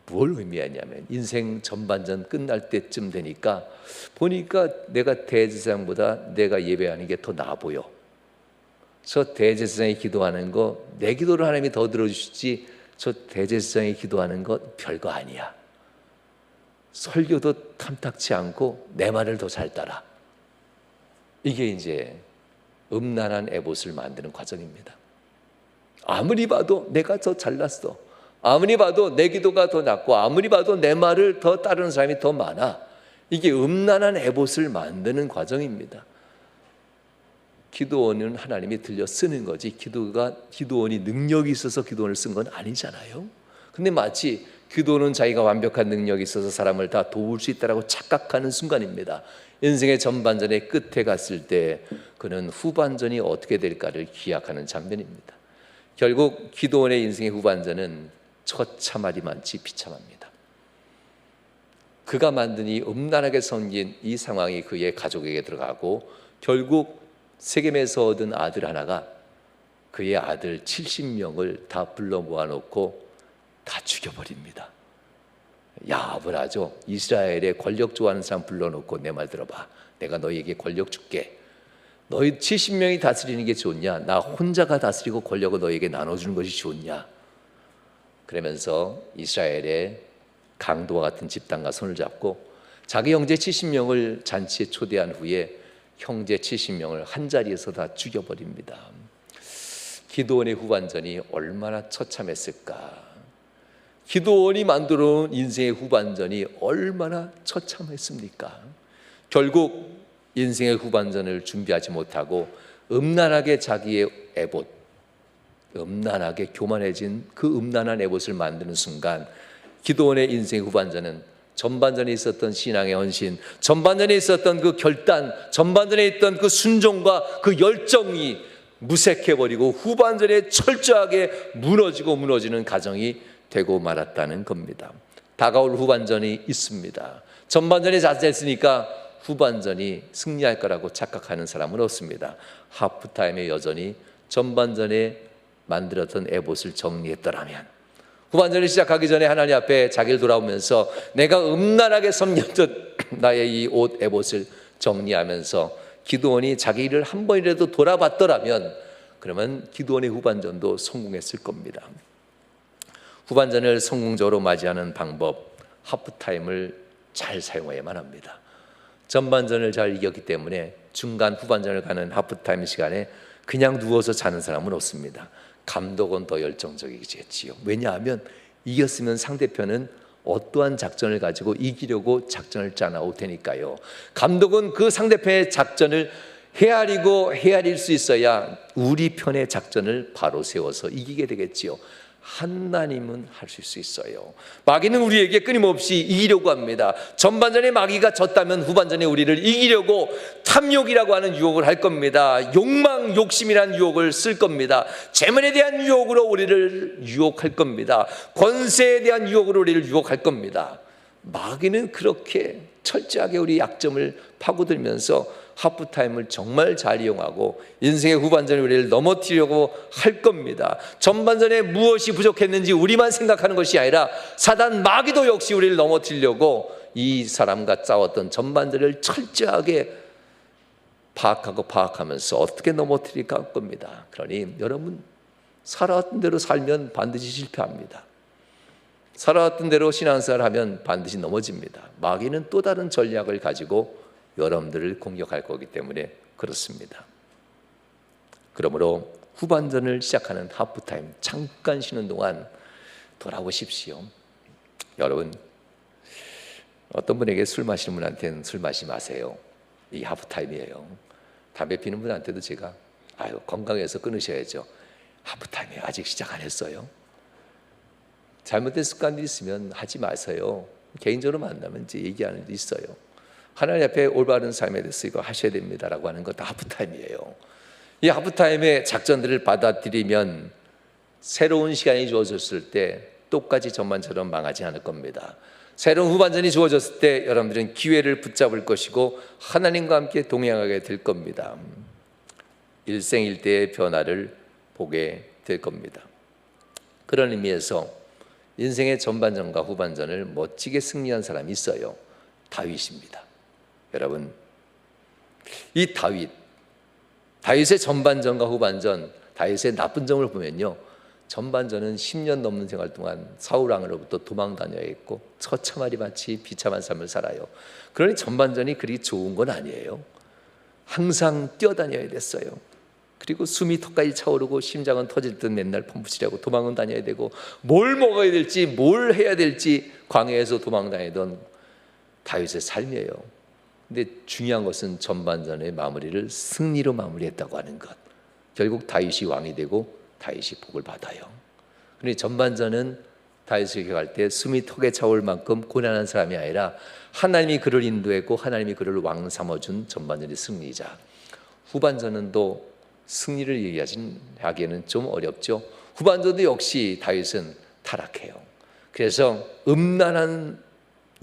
뭘 의미하냐면 인생 전반전 끝날 때쯤 되니까 보니까 내가 대제사장보다 내가 예배하는 게 더 나아 보여. 저 대제사장이 기도하는 거 내 기도를 하나님이 더 들어주시지 저 대제사장이 기도하는 거 별거 아니야. 설교도 탐탁치 않고 내 말을 더 잘 따라. 이게 이제 음란한 에봇을 만드는 과정입니다. 아무리 봐도 내가 더 잘났어. 아무리 봐도 내 기도가 더 낫고 아무리 봐도 내 말을 더 따르는 사람이 더 많아. 이게 음란한 에봇을 만드는 과정입니다. 기드온은 하나님이 들려 쓰는 거지 기드온이 능력이 있어서 기드온을 쓴 건 아니잖아요. 근데 마치 기드온은 자기가 완벽한 능력이 있어서 사람을 다 도울 수 있다고 착각하는 순간입니다. 인생의 전반전의 끝에 갔을 때 그는 후반전이 어떻게 될까를 기약하는 장면입니다. 결국 기드온의 인생의 후반전은 처참하리만치 비참합니다. 그가 만든 이 음란하게 섬긴 이 상황이 그의 가족에게 들어가고 결국 세겜에서 얻은 아들 하나가 그의 아들 70명을 다 불러 모아놓고 다 죽여버립니다. 야분하죠. 이스라엘에 권력 좋아하는 사람 불러놓고 내 말 들어봐. 내가 너희에게 권력 줄게. 너희 70명이 다스리는 게 좋냐? 나 혼자가 다스리고 권력을 너희에게 나눠주는 것이 좋냐? 그러면서 이스라엘의 강도와 같은 집단과 손을 잡고 자기 형제 70명을 잔치에 초대한 후에 형제 70명을 한자리에서 다 죽여버립니다. 기드온의 후반전이 얼마나 처참했을까? 기드온이 만들어 놓은 인생의 후반전이 얼마나 처참했습니까? 결국 인생의 후반전을 준비하지 못하고 음란하게 자기의 에봇, 음란하게 교만해진 그 음란한 에봇을 만드는 순간 기드온의 인생의 후반전은 전반전에 있었던 신앙의 헌신, 전반전에 있었던 그 결단, 전반전에 있던 그 순종과 그 열정이 무색해버리고 후반전에 철저하게 무너지는 가정이 되고 말았다는 겁니다. 다가올 후반전이 있습니다. 전반전에 자세했으니까 후반전이 승리할 거라고 착각하는 사람은 없습니다. 하프타임에 여전히 전반전에 만들었던 에봇을 정리했더라면 후반전을 시작하기 전에 하나님 앞에 자기를 돌아오면서 내가 음란하게 섬겼던 나의 이 옷 에봇을 정리하면서 기드온이 자기 일을 한 번이라도 돌아봤더라면 그러면 기드온의 후반전도 성공했을 겁니다. 후반전을 성공적으로 맞이하는 방법, 하프타임을 잘 사용해야만 합니다. 전반전을 잘 이겼기 때문에 중간 후반전을 가는 하프타임 시간에 그냥 누워서 자는 사람은 없습니다. 감독은 더 열정적이겠지요. 왜냐하면 이겼으면 상대편은 어떠한 작전을 가지고 이기려고 작전을 짜나올 테니까요. 감독은 그 상대편의 작전을 헤아릴 수 있어야 우리 편의 작전을 바로 세워서 이기게 되겠지요. 하나님은 하실 수 있어요. 마귀는 우리에게 끊임없이 이기려고 합니다. 전반전에 마귀가 졌다면 후반전에 우리를 이기려고 탐욕이라고 하는 유혹을 할 겁니다. 욕망, 욕심이라는 유혹을 쓸 겁니다. 재물에 대한 유혹으로 우리를 유혹할 겁니다. 권세에 대한 유혹으로 우리를 유혹할 겁니다. 마귀는 그렇게 철저하게 우리 약점을 파고들면서 하프타임을 정말 잘 이용하고 인생의 후반전에 우리를 넘어뜨리려고 할 겁니다. 전반전에 무엇이 부족했는지 우리만 생각하는 것이 아니라 사단 마귀도 역시 우리를 넘어뜨리려고 이 사람과 싸웠던 전반전을 철저하게 파악하면서 어떻게 넘어뜨릴까 할 겁니다. 그러니 여러분 살아왔던 대로 살면 반드시 실패합니다. 살아왔던 대로 신앙생활을 하면 반드시 넘어집니다. 마귀는 또 다른 전략을 가지고 여러분들을 공격할 거기 때문에 그렇습니다. 그러므로 후반전을 시작하는 하프타임 잠깐 쉬는 동안 돌아보십시오. 여러분 어떤 분에게 술 마시는 분한테는 술 마시지 마세요. 이 하프타임이에요. 담배 피는 분한테도 제가 건강해서 끊으셔야죠. 하프타임이에요. 아직 시작 안 했어요. 잘못된 습관들이 있으면 하지 마세요. 개인적으로 만나면 이제 얘기하는 데 있어요. 하나님 앞에 올바른 삶에 대해서 이거 하셔야 됩니다라고 하는 것도 하프타임이에요. 이 하프타임의 작전들을 받아들이면 새로운 시간이 주어졌을 때 똑같이 전반처럼 망하지 않을 겁니다. 새로운 후반전이 주어졌을 때 여러분들은 기회를 붙잡을 것이고 하나님과 함께 동행하게 될 겁니다. 일생일대의 변화를 보게 될 겁니다. 그런 의미에서 인생의 전반전과 후반전을 멋지게 승리한 사람이 있어요. 다윗입니다. 여러분 이 다윗의 전반전과 후반전, 다윗의 나쁜 점을 보면요, 전반전은 10년 넘는 생활 동안 사울 왕으로부터 도망 다녀야 했고 처참하리마치 비참한 삶을 살아요. 그러니 전반전이 그리 좋은 건 아니에요. 항상 뛰어다녀야 됐어요. 그리고 숨이 턱까지 차오르고 심장은 터질 듯 맨날 펌프치려고 도망은 다녀야 되고 뭘 먹어야 될지 뭘 해야 될지 광야에서 도망 다니던 다윗의 삶이에요. 근데 중요한 것은 전반전의 마무리를 승리로 마무리했다고 하는 것. 결국 다윗이 왕이 되고 다윗이 복을 받아요. 그런데 전반전은 다윗에게 갈 때 숨이 턱에 차올 만큼 고난한 사람이 아니라 하나님이 그를 인도했고 하나님이 그를 왕 삼아준 전반전의 승리자. 후반전은 또 승리를 얘기하기에는 좀 어렵죠. 후반전도 역시 다윗은 타락해요. 그래서 음란한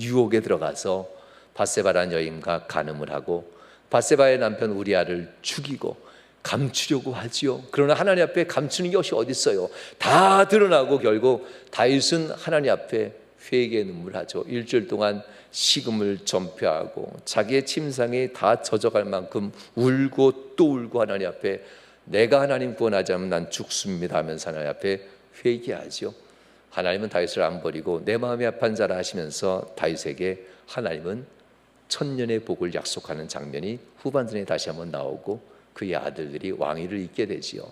유혹에 들어가서 바세바라는 여인과 간음을 하고 바세바의 남편 우리아를 죽이고 감추려고 하지요. 그러나 하나님 앞에 감추는 것이 어디 있어요? 다 드러나고 결국 다윗은 하나님 앞에 회개의 눈물하죠. 일주일 동안 식음을 전폐하고 자기의 침상에 다 젖어갈 만큼 울고 또 울고 하나님 앞에 내가 하나님 구원하지 않으면 난 죽습니다 하면서 하나님 앞에 회개하죠. 하나님은 다윗을 안 버리고 내 마음이 아픈 자라 하시면서 다윗에게 하나님은 천년의 복을 약속하는 장면이 후반전에 다시 한번 나오고 그의 아들들이 왕위를 잇게 되지요.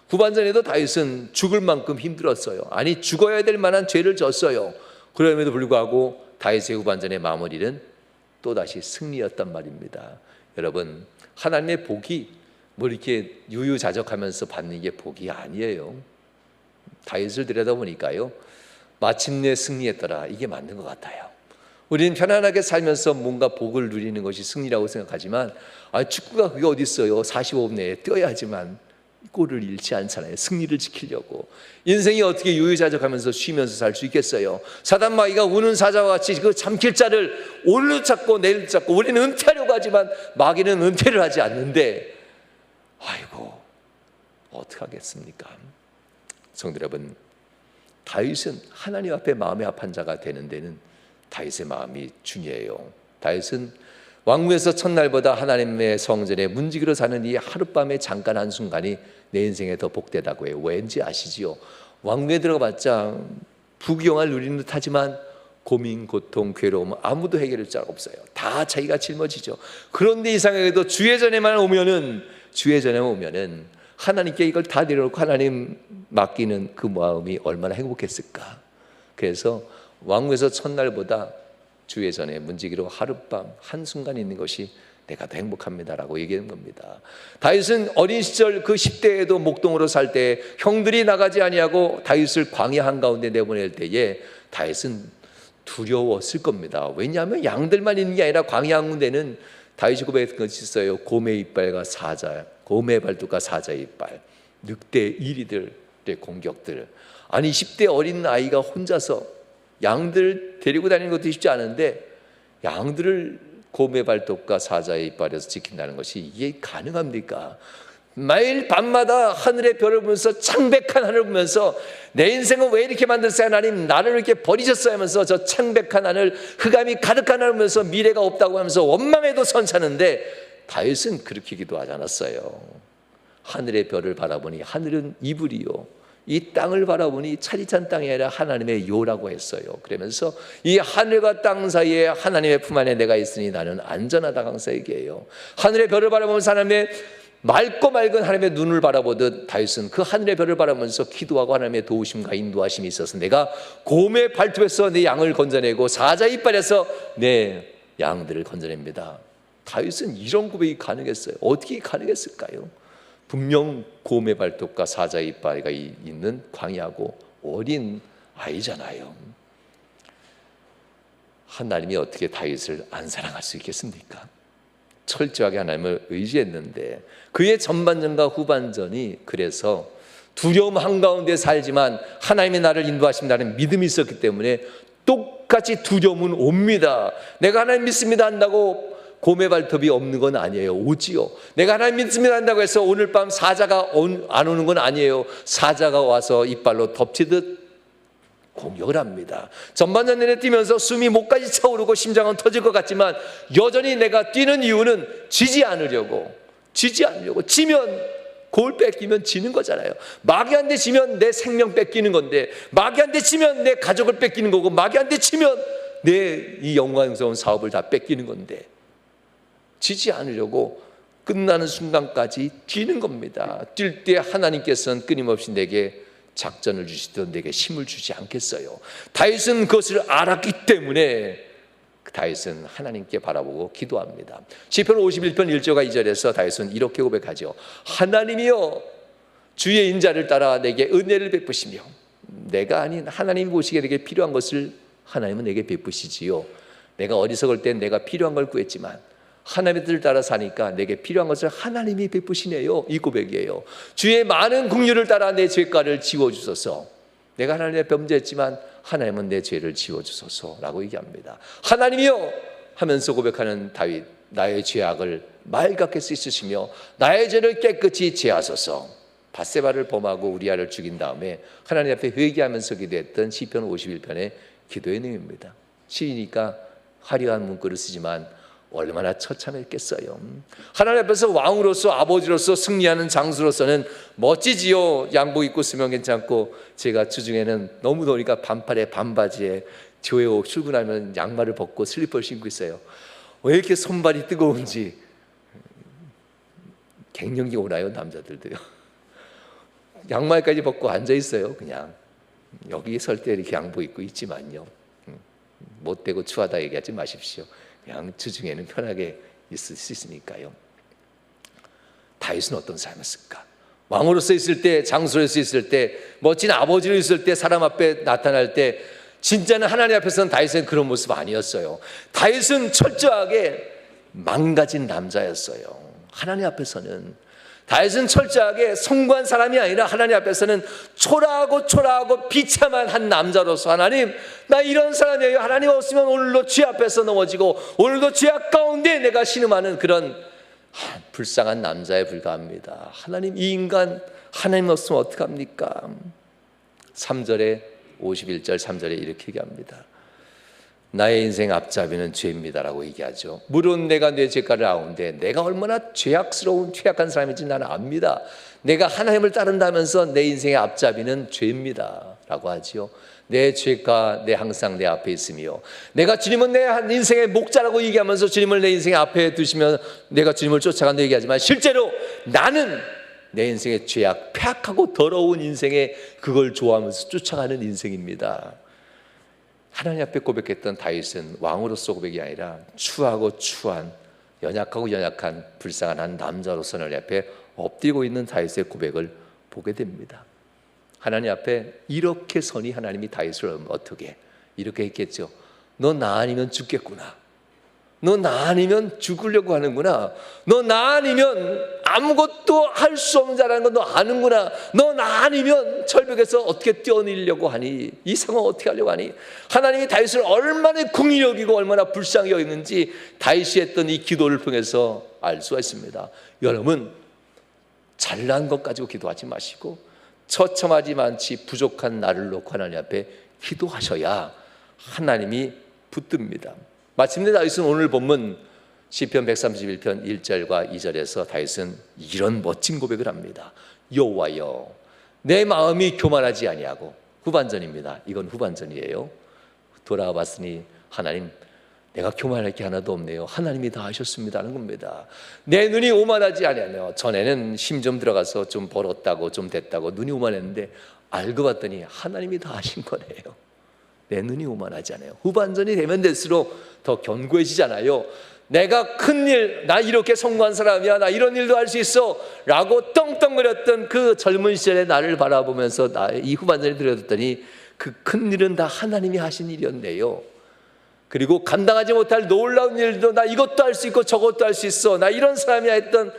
후반전에도 다윗은 죽을 만큼 힘들었어요. 아니 죽어야 될 만한 죄를 졌어요. 그럼에도 불구하고 다윗의 후반전의 마무리는 또다시 승리였단 말입니다. 여러분, 하나님의 복이 뭐 이렇게 유유자적하면서 받는 게 복이 아니에요. 다윗을 들여다보니까요, 마침내 승리했더라, 이게 맞는 것 같아요. 우리는 편안하게 살면서 뭔가 복을 누리는 것이 승리라고 생각하지만 축구가 그게 어디 있어요. 45분 내에 뛰어야지만 골을 잃지 않잖아요. 승리를 지키려고. 인생이 어떻게 유유자적하면서 쉬면서 살 수 있겠어요. 사단 마귀가 우는 사자와 같이 그 잠길 자를 오늘도 찾고 내일도 찾고 우리는 은퇴하려고 하지만 마귀는 은퇴를 하지 않는데 아이고 어떡하겠습니까? 성도 여러분, 다윗은 하나님 앞에 마음이 아픈 자가 되는 데는 다윗의 마음이 중요해요. 다윗은 왕궁에서 첫날보다 하나님의 성전에 문지기로 사는 이 하룻밤의 잠깐 한순간이 내 인생에 더 복되다고 해요. 왠지 아시지요? 왕궁에 들어가봤자 부귀영화를 누리는 듯 하지만 고민, 고통, 괴로움 아무도 해결할 줄 없어요. 다 자기가 짊어지죠. 그런데 이상하게도 주의 전에만 오면은 하나님께 이걸 다 내려놓고 하나님 맡기는 그 마음이 얼마나 행복했을까. 그래서 왕궁에서 첫날보다 주의 전에 문지기로 하룻밤 한순간 있는 것이 내가 더 행복합니다라고 얘기하는 겁니다. 다윗은 어린 시절 그 10대에도 목동으로 살 때 형들이 나가지 아니하고 다윗을 광야 한가운데 내보낼 때에 다윗은 두려웠을 겁니다. 왜냐하면 양들만 있는 게 아니라 광야 한군데는 다윗이 고백했던 것이 있어요. 곰의 이빨과 사자, 곰의 발톱과 사자의 이빨, 늑대 이리들의 공격들. 아니 10대 어린 아이가 혼자서 양들 데리고 다니는 것도 쉽지 않은데 양들을 곰의 발톱과 사자의 이빨에서 지킨다는 것이 이게 가능합니까? 매일 밤마다 하늘의 별을 보면서 창백한 하늘을 보면서 내 인생은 왜 이렇게 만들었어요 하나님, 나를 이렇게 버리셨어요 하면서 저 창백한 하늘, 흑암이 가득한 하늘을 보면서 미래가 없다고 하면서 원망에도 선차는데 다윗은 그렇게 기도하지 않았어요. 하늘의 별을 바라보니 하늘은 이불이요, 이 땅을 바라보니 차디찬 땅이 아니라 하나님의 요라고 했어요. 그러면서 이 하늘과 땅 사이에 하나님의 품 안에 내가 있으니 나는 안전하다 항상 얘기해요. 하늘의 별을 바라보면서 하나님의 맑고 맑은 하나님의 눈을 바라보듯 다윗은 그 하늘의 별을 바라보면서 기도하고 하나님의 도우심과 인도하심이 있어서 내가 곰의 발톱에서 내 양을 건져내고 사자 이빨에서 내 양들을 건져냅니다. 다윗은 이런 고백이 가능했어요. 어떻게 가능했을까요? 분명 곰의 발톱과 사자의 이빨이 있는 광야고 어린 아이잖아요. 하나님이 어떻게 다윗을 안 사랑할 수 있겠습니까? 철저하게 하나님을 의지했는데 그의 전반전과 후반전이 그래서 두려움 한가운데 살지만 하나님이 나를 인도하신다는 믿음이 있었기 때문에 똑같이 두려움은 옵니다. 내가 하나님 믿습니다 한다고 곰의 발톱이 없는 건 아니에요. 오지요. 내가 하나님 믿습니다 한다고 해서 오늘 밤 사자가 안 오는 건 아니에요. 사자가 와서 이빨로 덮치듯 공격을 합니다. 전반전 내내 뛰면서 숨이 목까지 차오르고 심장은 터질 것 같지만 여전히 내가 뛰는 이유는 지지 않으려고. 지면 골 뺏기면 지는 거잖아요. 마귀한테 지면 내 생명 뺏기는 건데, 마귀한테 지면 내 가족을 뺏기는 거고, 마귀한테 지면 내 이 영광스러운 사업을 다 뺏기는 건데 지지 않으려고 끝나는 순간까지 뛰는 겁니다. 뛸 때 하나님께서는 끊임없이 내게 작전을 주시던 내게 힘을 주지 않겠어요. 다윗은 그것을 알았기 때문에 다윗은 하나님께 바라보고 기도합니다. 시편 51편 1절과 2절에서 다윗은 이렇게 고백하죠. 하나님이여 주의 인자를 따라 내게 은혜를 베푸시며 내가 아닌 하나님 보시기에 내게 필요한 것을 하나님은 내게 베푸시지요. 내가 어리석을 땐 내가 필요한 걸 구했지만 하나님의 뜻을 따라 사니까 내게 필요한 것을 하나님이 베푸시네요. 이 고백이에요. 주의 많은 긍휼을 따라 내 죄가를 지워주소서. 내가 하나님의 범죄했지만 하나님은 내 죄를 지워주소서라고 얘기합니다. 하나님이여 하면서 고백하는 다윗, 나의 죄악을 맑게 씻으시며 나의 죄를 깨끗이 제하소서. 밧세바를 범하고 우리아를 죽인 다음에 하나님 앞에 회개하면서 기도했던 시편 51편의 기도의 내용입니다. 시이니까 화려한 문구를 쓰지만 얼마나 처참했겠어요. 하나님 앞에서 왕으로서 아버지로서 승리하는 장수로서는 멋지지요. 양복 입고 쓰면 괜찮고 제가 주중에는 너무 더우니까 반팔에 반바지에 교회 출근하면 양말을 벗고 슬리퍼를 신고 있어요. 왜 이렇게 손발이 뜨거운지 갱년기 오나요? 남자들도요. 양말까지 벗고 앉아 있어요. 그냥 여기 설 때 이렇게 양복 입고 있지만요. 못되고 추하다 얘기하지 마십시오. 그냥 주중에는 편하게 있을 수 있으니까요. 다윗은 어떤 사람이었을까? 왕으로서 있을 때, 장수로서 있을 때, 멋진 아버지로 있을 때, 사람 앞에 나타날 때 진짜는 하나님 앞에서는 다윗은 그런 모습 아니었어요. 다윗은 철저하게 망가진 남자였어요. 하나님 앞에서는 다윗은 철저하게 성공한 사람이 아니라 하나님 앞에서는 초라하고 비참한 한 남자로서 하나님, 나 이런 사람이에요. 하나님 없으면 오늘도 죄 앞에서 넘어지고 오늘도 죄악 가운데 내가 신음하는 그런 불쌍한 남자에 불과합니다. 하나님, 이 인간 하나님 없으면 어떡합니까? 3절에 51절 3절에 이렇게 얘기합니다. 나의 인생 앞잡이는 죄입니다라고 얘기하죠. 물론 내가 내 죄가를 아는데 내가 얼마나 죄악스러운 퇴악한 사람인지 나는 압니다. 내가 하나님을 따른다면서 내 인생의 앞잡이는 죄입니다라고 하지요. 내 죄가 항상 내 앞에 있으며 내가 주님은 내 인생의 목자라고 얘기하면서 주님을 내 인생의 앞에 두시면 내가 주님을 쫓아간다 얘기하지만 실제로 나는 내 인생의 죄악, 폐악하고 더러운 인생에 그걸 좋아하면서 쫓아가는 인생입니다. 하나님 앞에 고백했던 다윗은 왕으로서 고백이 아니라 추하고 추한, 연약한 불쌍한 한 남자로서 하나님 앞에 엎드리고 있는 다윗의 고백을 보게 됩니다. 하나님 앞에 이렇게 서니 하나님이 다윗을 어떻게 이렇게 했겠죠. 너 나 아니면 죽겠구나. 너 나 아니면 죽으려고 하는구나. 너 나 아니면 아무것도 할 수 없는 자라는 거 너 아는구나. 너 나 아니면 절벽에서 어떻게 뛰어내리려고 하니? 이 상황 어떻게 하려고 하니? 하나님이 다윗을 얼마나 긍휼히 여기고 얼마나 불쌍히 여기는지 다윗이 했던 이 기도를 통해서 알 수가 있습니다. 여러분, 잘난 것 가지고 기도하지 마시고 처참하지만치 부족한 나를 놓고 하나님 앞에 기도하셔야 하나님이 붙듭니다. 마침내 다윗은 오늘 본문 시편 131편 1절과 2절에서 다윗은 이런 멋진 고백을 합니다. 여호와여, 내 마음이 교만하지 아니하고, 후반전입니다. 이건 후반전이에요. 돌아와 봤으니 하나님, 내가 교만할 게 하나도 없네요. 하나님이 다 하셨습니다 하는 겁니다. 내 눈이 오만하지 아니하며, 전에는 힘 좀 들어가서 좀 벌었다고 좀 됐다고 눈이 오만했는데 알고 봤더니 하나님이 다 하신 거네요. 내 눈이 오만하지 않아요. 후반전이 되면 될수록 더 견고해지잖아요. 내가 큰일, 나 이렇게 성공한 사람이야, 나 이런 일도 할 수 있어 라고 떵떵거렸던 그 젊은 시절의 나를 바라보면서 이 후반전에 들어뒀더니 그 큰일은 다 하나님이 하신 일이었네요. 그리고 감당하지 못할 놀라운 일도 나 이것도 할 수 있고 저것도 할 수 있어, 나 이런 사람이야 했던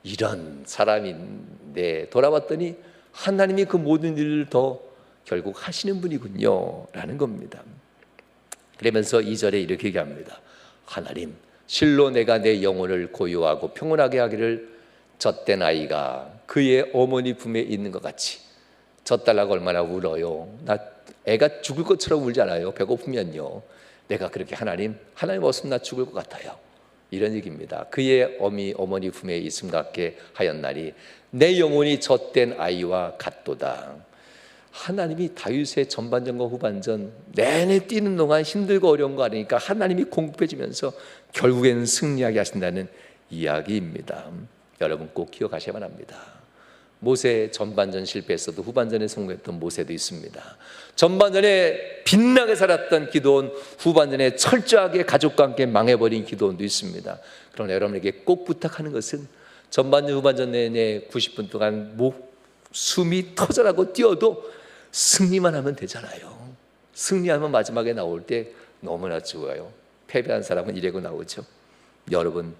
이런 사람인데 돌아봤더니 하나님이 그 모든 일을 더 결국 하시는 분이군요 라는 겁니다. 그러면서 2절에 이렇게 얘기합니다. 하나님, 실로 내가 내 영혼을 고요하고 평온하게 하기를 젖된 아이가 그의 어머니 품에 있는 것 같이. 젖달라고 얼마나 울어요. 나 애가 죽을 것처럼 울지 않아요. 배고프면요. 내가 그렇게 하나님 없으면 나 죽을 것 같아요. 이런 얘기입니다. 그의 어머니 품에 있음 같게 하였나니 내 영혼이 젖된 아이와 같도다. 하나님이 다윗의 전반전과 후반전 내내 뛰는 동안 힘들고 어려운 거 아니니까 하나님이 공급해 주면서 결국에는 승리하게 하신다는 이야기입니다. 여러분 꼭 기억하셔야만 합니다. 모세 전반전 실패했어도 후반전에 성공했던 모세도 있습니다. 전반전에 빛나게 살았던 기도원, 후반전에 철저하게 가족과 함께 망해버린 기도원도 있습니다. 그러나 여러분에게 꼭 부탁하는 것은 전반전 후반전 내내 90분 동안 숨이 터져라고 뛰어도 승리만 하면 되잖아요. 승리하면 마지막에 나올 때 너무나 좋아요. 패배한 사람은 이래고 나오죠. 여러분,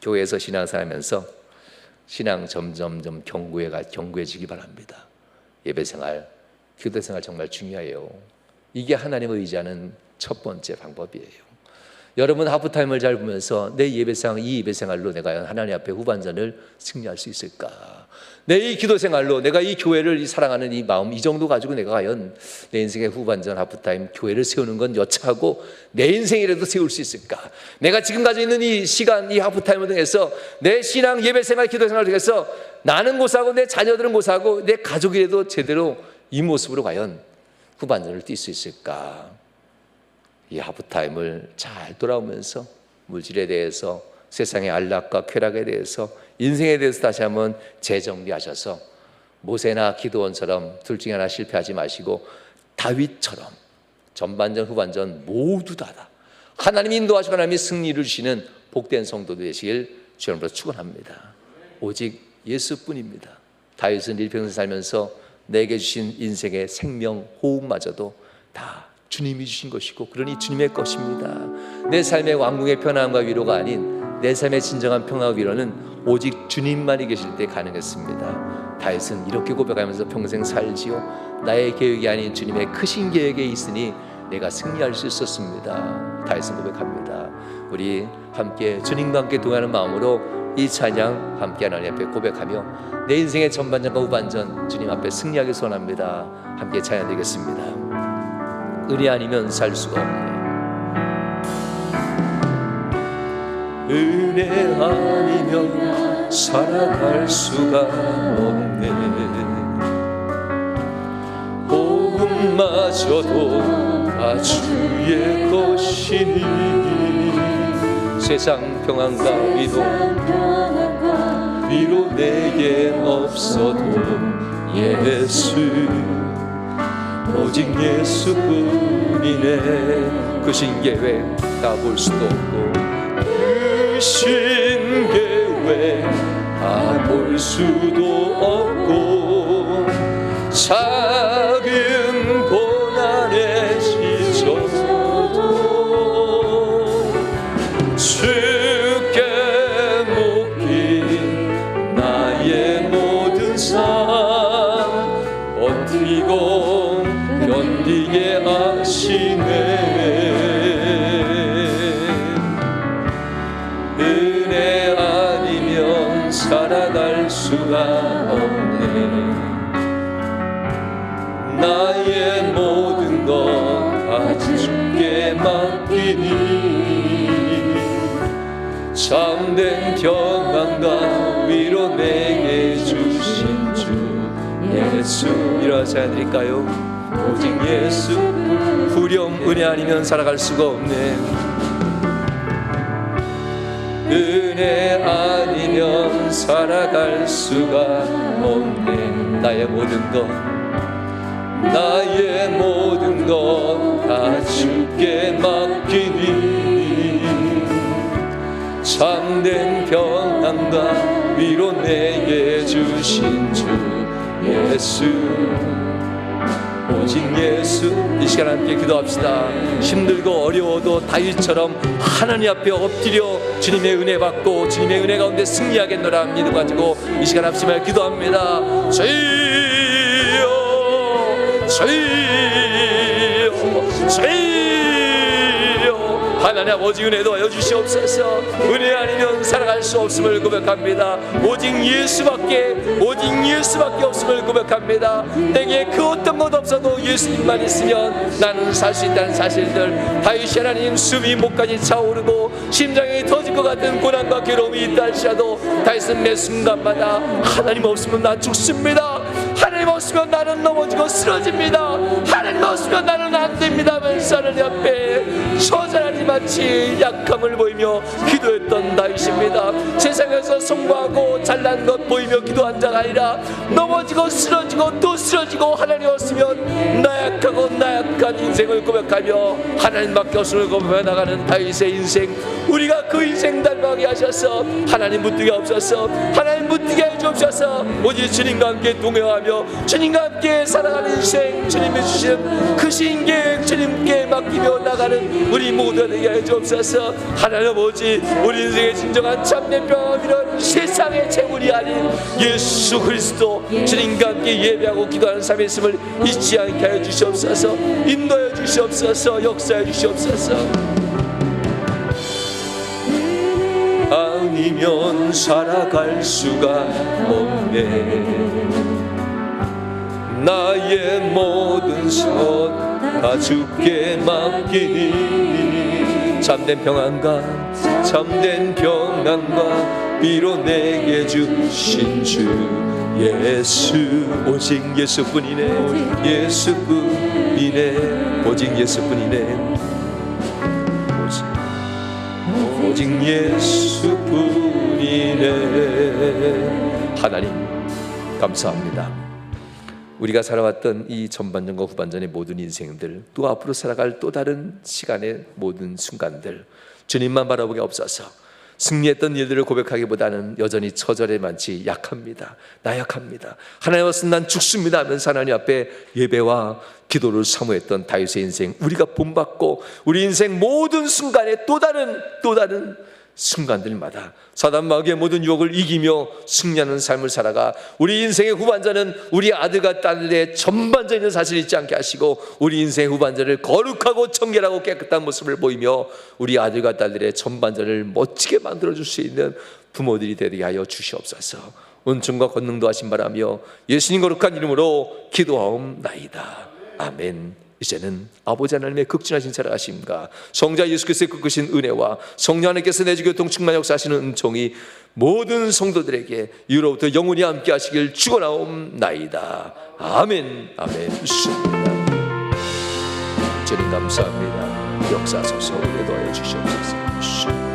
교회에서 신앙생활하면서 신앙 점점점 견고해지기 바랍니다. 예배생활, 기도생활 정말 중요해요. 이게 하나님을 의지하는 첫 번째 방법이에요. 여러분, 하프타임을 잘 보면서 내 예배생활, 이 예배생활로 내가 하나님 앞에 후반전을 승리할 수 있을까? 내 이 기도생활로 내가 이 교회를 사랑하는 이 마음, 이 정도 가지고 내가 과연 내 인생의 후반전, 하프타임 교회를 세우는 건 여차하고 내 인생이라도 세울 수 있을까? 내가 지금 가지고 있는 이 시간, 이 하프타임을 통해서 내 신앙, 예배생활, 기도생활을 통해서 나는 고사하고 내 자녀들은 고사하고 내 가족이라도 제대로 이 모습으로 과연 후반전을 뛸 수 있을까? 이 하프타임을 잘 돌아오면서 물질에 대해서, 세상의 안락과 쾌락에 대해서, 인생에 대해서 다시 한번 재정비하셔서 모세나 기드온처럼 둘 중에 하나 실패하지 마시고 다윗처럼 전반전 후반전 모두 다 하나님이 인도하시고 하나님이 승리를 주시는 복된 성도도 되시길 주님으로 축원합니다. 오직 예수뿐입니다. 다윗은 일평생 살면서 내게 주신 인생의 생명, 호흡마저도 다 주님이 주신 것이고 그러니 주님의 것입니다. 내 삶의 왕궁의 편안함과 위로가 아닌 내 삶의 진정한 평화와 위로는 오직 주님만이 계실 때 가능했습니다. 다윗은 이렇게 고백하면서 평생 살지요, 나의 계획이 아닌 주님의 크신 계획에 있으니 내가 승리할 수 있었습니다. 다윗은 고백합니다. 우리 함께 주님과 함께 동행하는 마음으로 이 찬양 함께 하나님 앞에 고백하며 내 인생의 전반전과 후반전 주님 앞에 승리하기 소원합니다. 함께 찬양드리겠습니다. 은혜 아니면 살 수가 없네. 은혜 아니면 살아갈 수가 없네. 복음마저도 다 주의 것이니 세상 평안과 위로 내겐 없어도 예수, 오직 예수뿐이네. 그 신계획 다 볼 수도 없고 그 신계획 다 볼 수도 없고 작은 고난에 지쳐도 주께 묶인 나의 모든 삶 버티고 견디게 하시네. 은혜 아니면 살아갈 수가 없네. 나의 모든 것 다 주께 맡기니 참된 평안과 위로 내게 주신 주 예수. 일어나서 드릴까요? 오직 예수, 후렴 은혜 아니면 살아갈 수가 없네. 은혜 아니면 살아갈 수가 없네. 나의 모든 것, 나의 모든 것 다 주께 맡기니 참된 평안과 위로 내게 주신 주 예수, 오직 예수. 이 시간 함께 기도합시다. 힘들고 어려워도 다윗처럼 하나님 앞에 엎드려 주님의 은혜 받고 주님의 은혜 가운데 승리하겠노라 믿음 가지고 이 시간 합심하여 기도합니다. 주여, 주여, 주여. 하나님 아버지 은혜 더하여 주시옵소서. 은혜 아니면 살아갈 수 없음을 고백합니다. 오직 예수밖에 없음을 고백합니다. 내게 그 어떤 것 없어도 예수님만 있으면 나는 살 수 있다는 사실들. 다윗이 하나님 숨이 목까지 차오르고 심장이 터질 것 같은 고난과 괴로움이 있다 할지라도 다윗은 매 순간마다 하나님 없으면 나 죽습니다. 하나님 없으면 나는 넘어지고 쓰러집니다. 하나님 없으면 나는 안 됩니다 하면서 하나님 앞에 처절하니 마치 약함을 보이며 기도했던 다윗입니다. 세상에서 성공하고 잘난 것 보이며 기도한 자가 아니라 넘어지고 쓰러지고 또 쓰러지고 하나님 없으면 나약하고 나약한 인생을 고백하며 하나님밖에 없음을 고백해 나가는 다윗의 인생, 우리가 그 인생 닮아가게 하셔서 하나님 붙들게 없어서 하나님 붙들게 해주옵소서. 오직 주님과 함께 동행하며 주님과 함께 살아가는 인생, 주님이 주신 그 신계획 주님께 맡기며 나가는 우리 모두가 되게 해주옵소서. 하나님 아버지, 우리 인생의 진정한 참된 평안이란 세상의 재물이 아닌 예수 그리스도 주님과 함께 예배하고 기도하는 삶의 있음을 잊지 않게 하여 주시옵소서. 인도해 주시옵소서. 역사해 주시옵소서. 아니면 살아갈 수가 없네. 나의 모든 것 다 주께 맡기니 참된 평안과 비로 내게 주신 주 예수, 오직 예수뿐이네. 예수뿐이네. 오직 예수뿐이네. 오직 예수뿐이네. 하나님 감사합니다. 우리가 살아왔던 이 전반전과 후반전의 모든 인생들, 또 앞으로 살아갈 또 다른 시간의 모든 순간들, 주님만 바라보게 없어서 승리했던 일들을 고백하기보다는 여전히 처절해 많지 약합니다. 나약합니다. 하나님 없으면 난 죽습니다 하면서 하나님 앞에 예배와 기도를 사모했던 다윗의 인생, 우리가 본받고 우리 인생 모든 순간에 또 다른 순간들마다 사단 마귀의 모든 유혹을 이기며 승리하는 삶을 살아가 우리 인생의 후반전은 우리 아들과 딸의 전반전인 사실을 잊지 않게 하시고 우리 인생의 후반전을 거룩하고 청결하고 깨끗한 모습을 보이며 우리 아들과 딸들의 전반전을 멋지게 만들어줄 수 있는 부모들이 되게 하여 주시옵소서. 은총과 권능도 하신 바라며 예수님 거룩한 이름으로 기도하옵나이다. 아멘. 이제는 아버지 하나님의 극진하신 살아가심과 성자 예수 그리스도의 크신 은혜와 성령 하나님께서 내주교 통충만 역사하시는 은총이 모든 성도들에게 이후로부터 영원히 함께 하시길 축원하옵나이다. 아멘. 아멘. 주님 감사합니다. 역사하소서. 은혜 더하여 주시옵소서.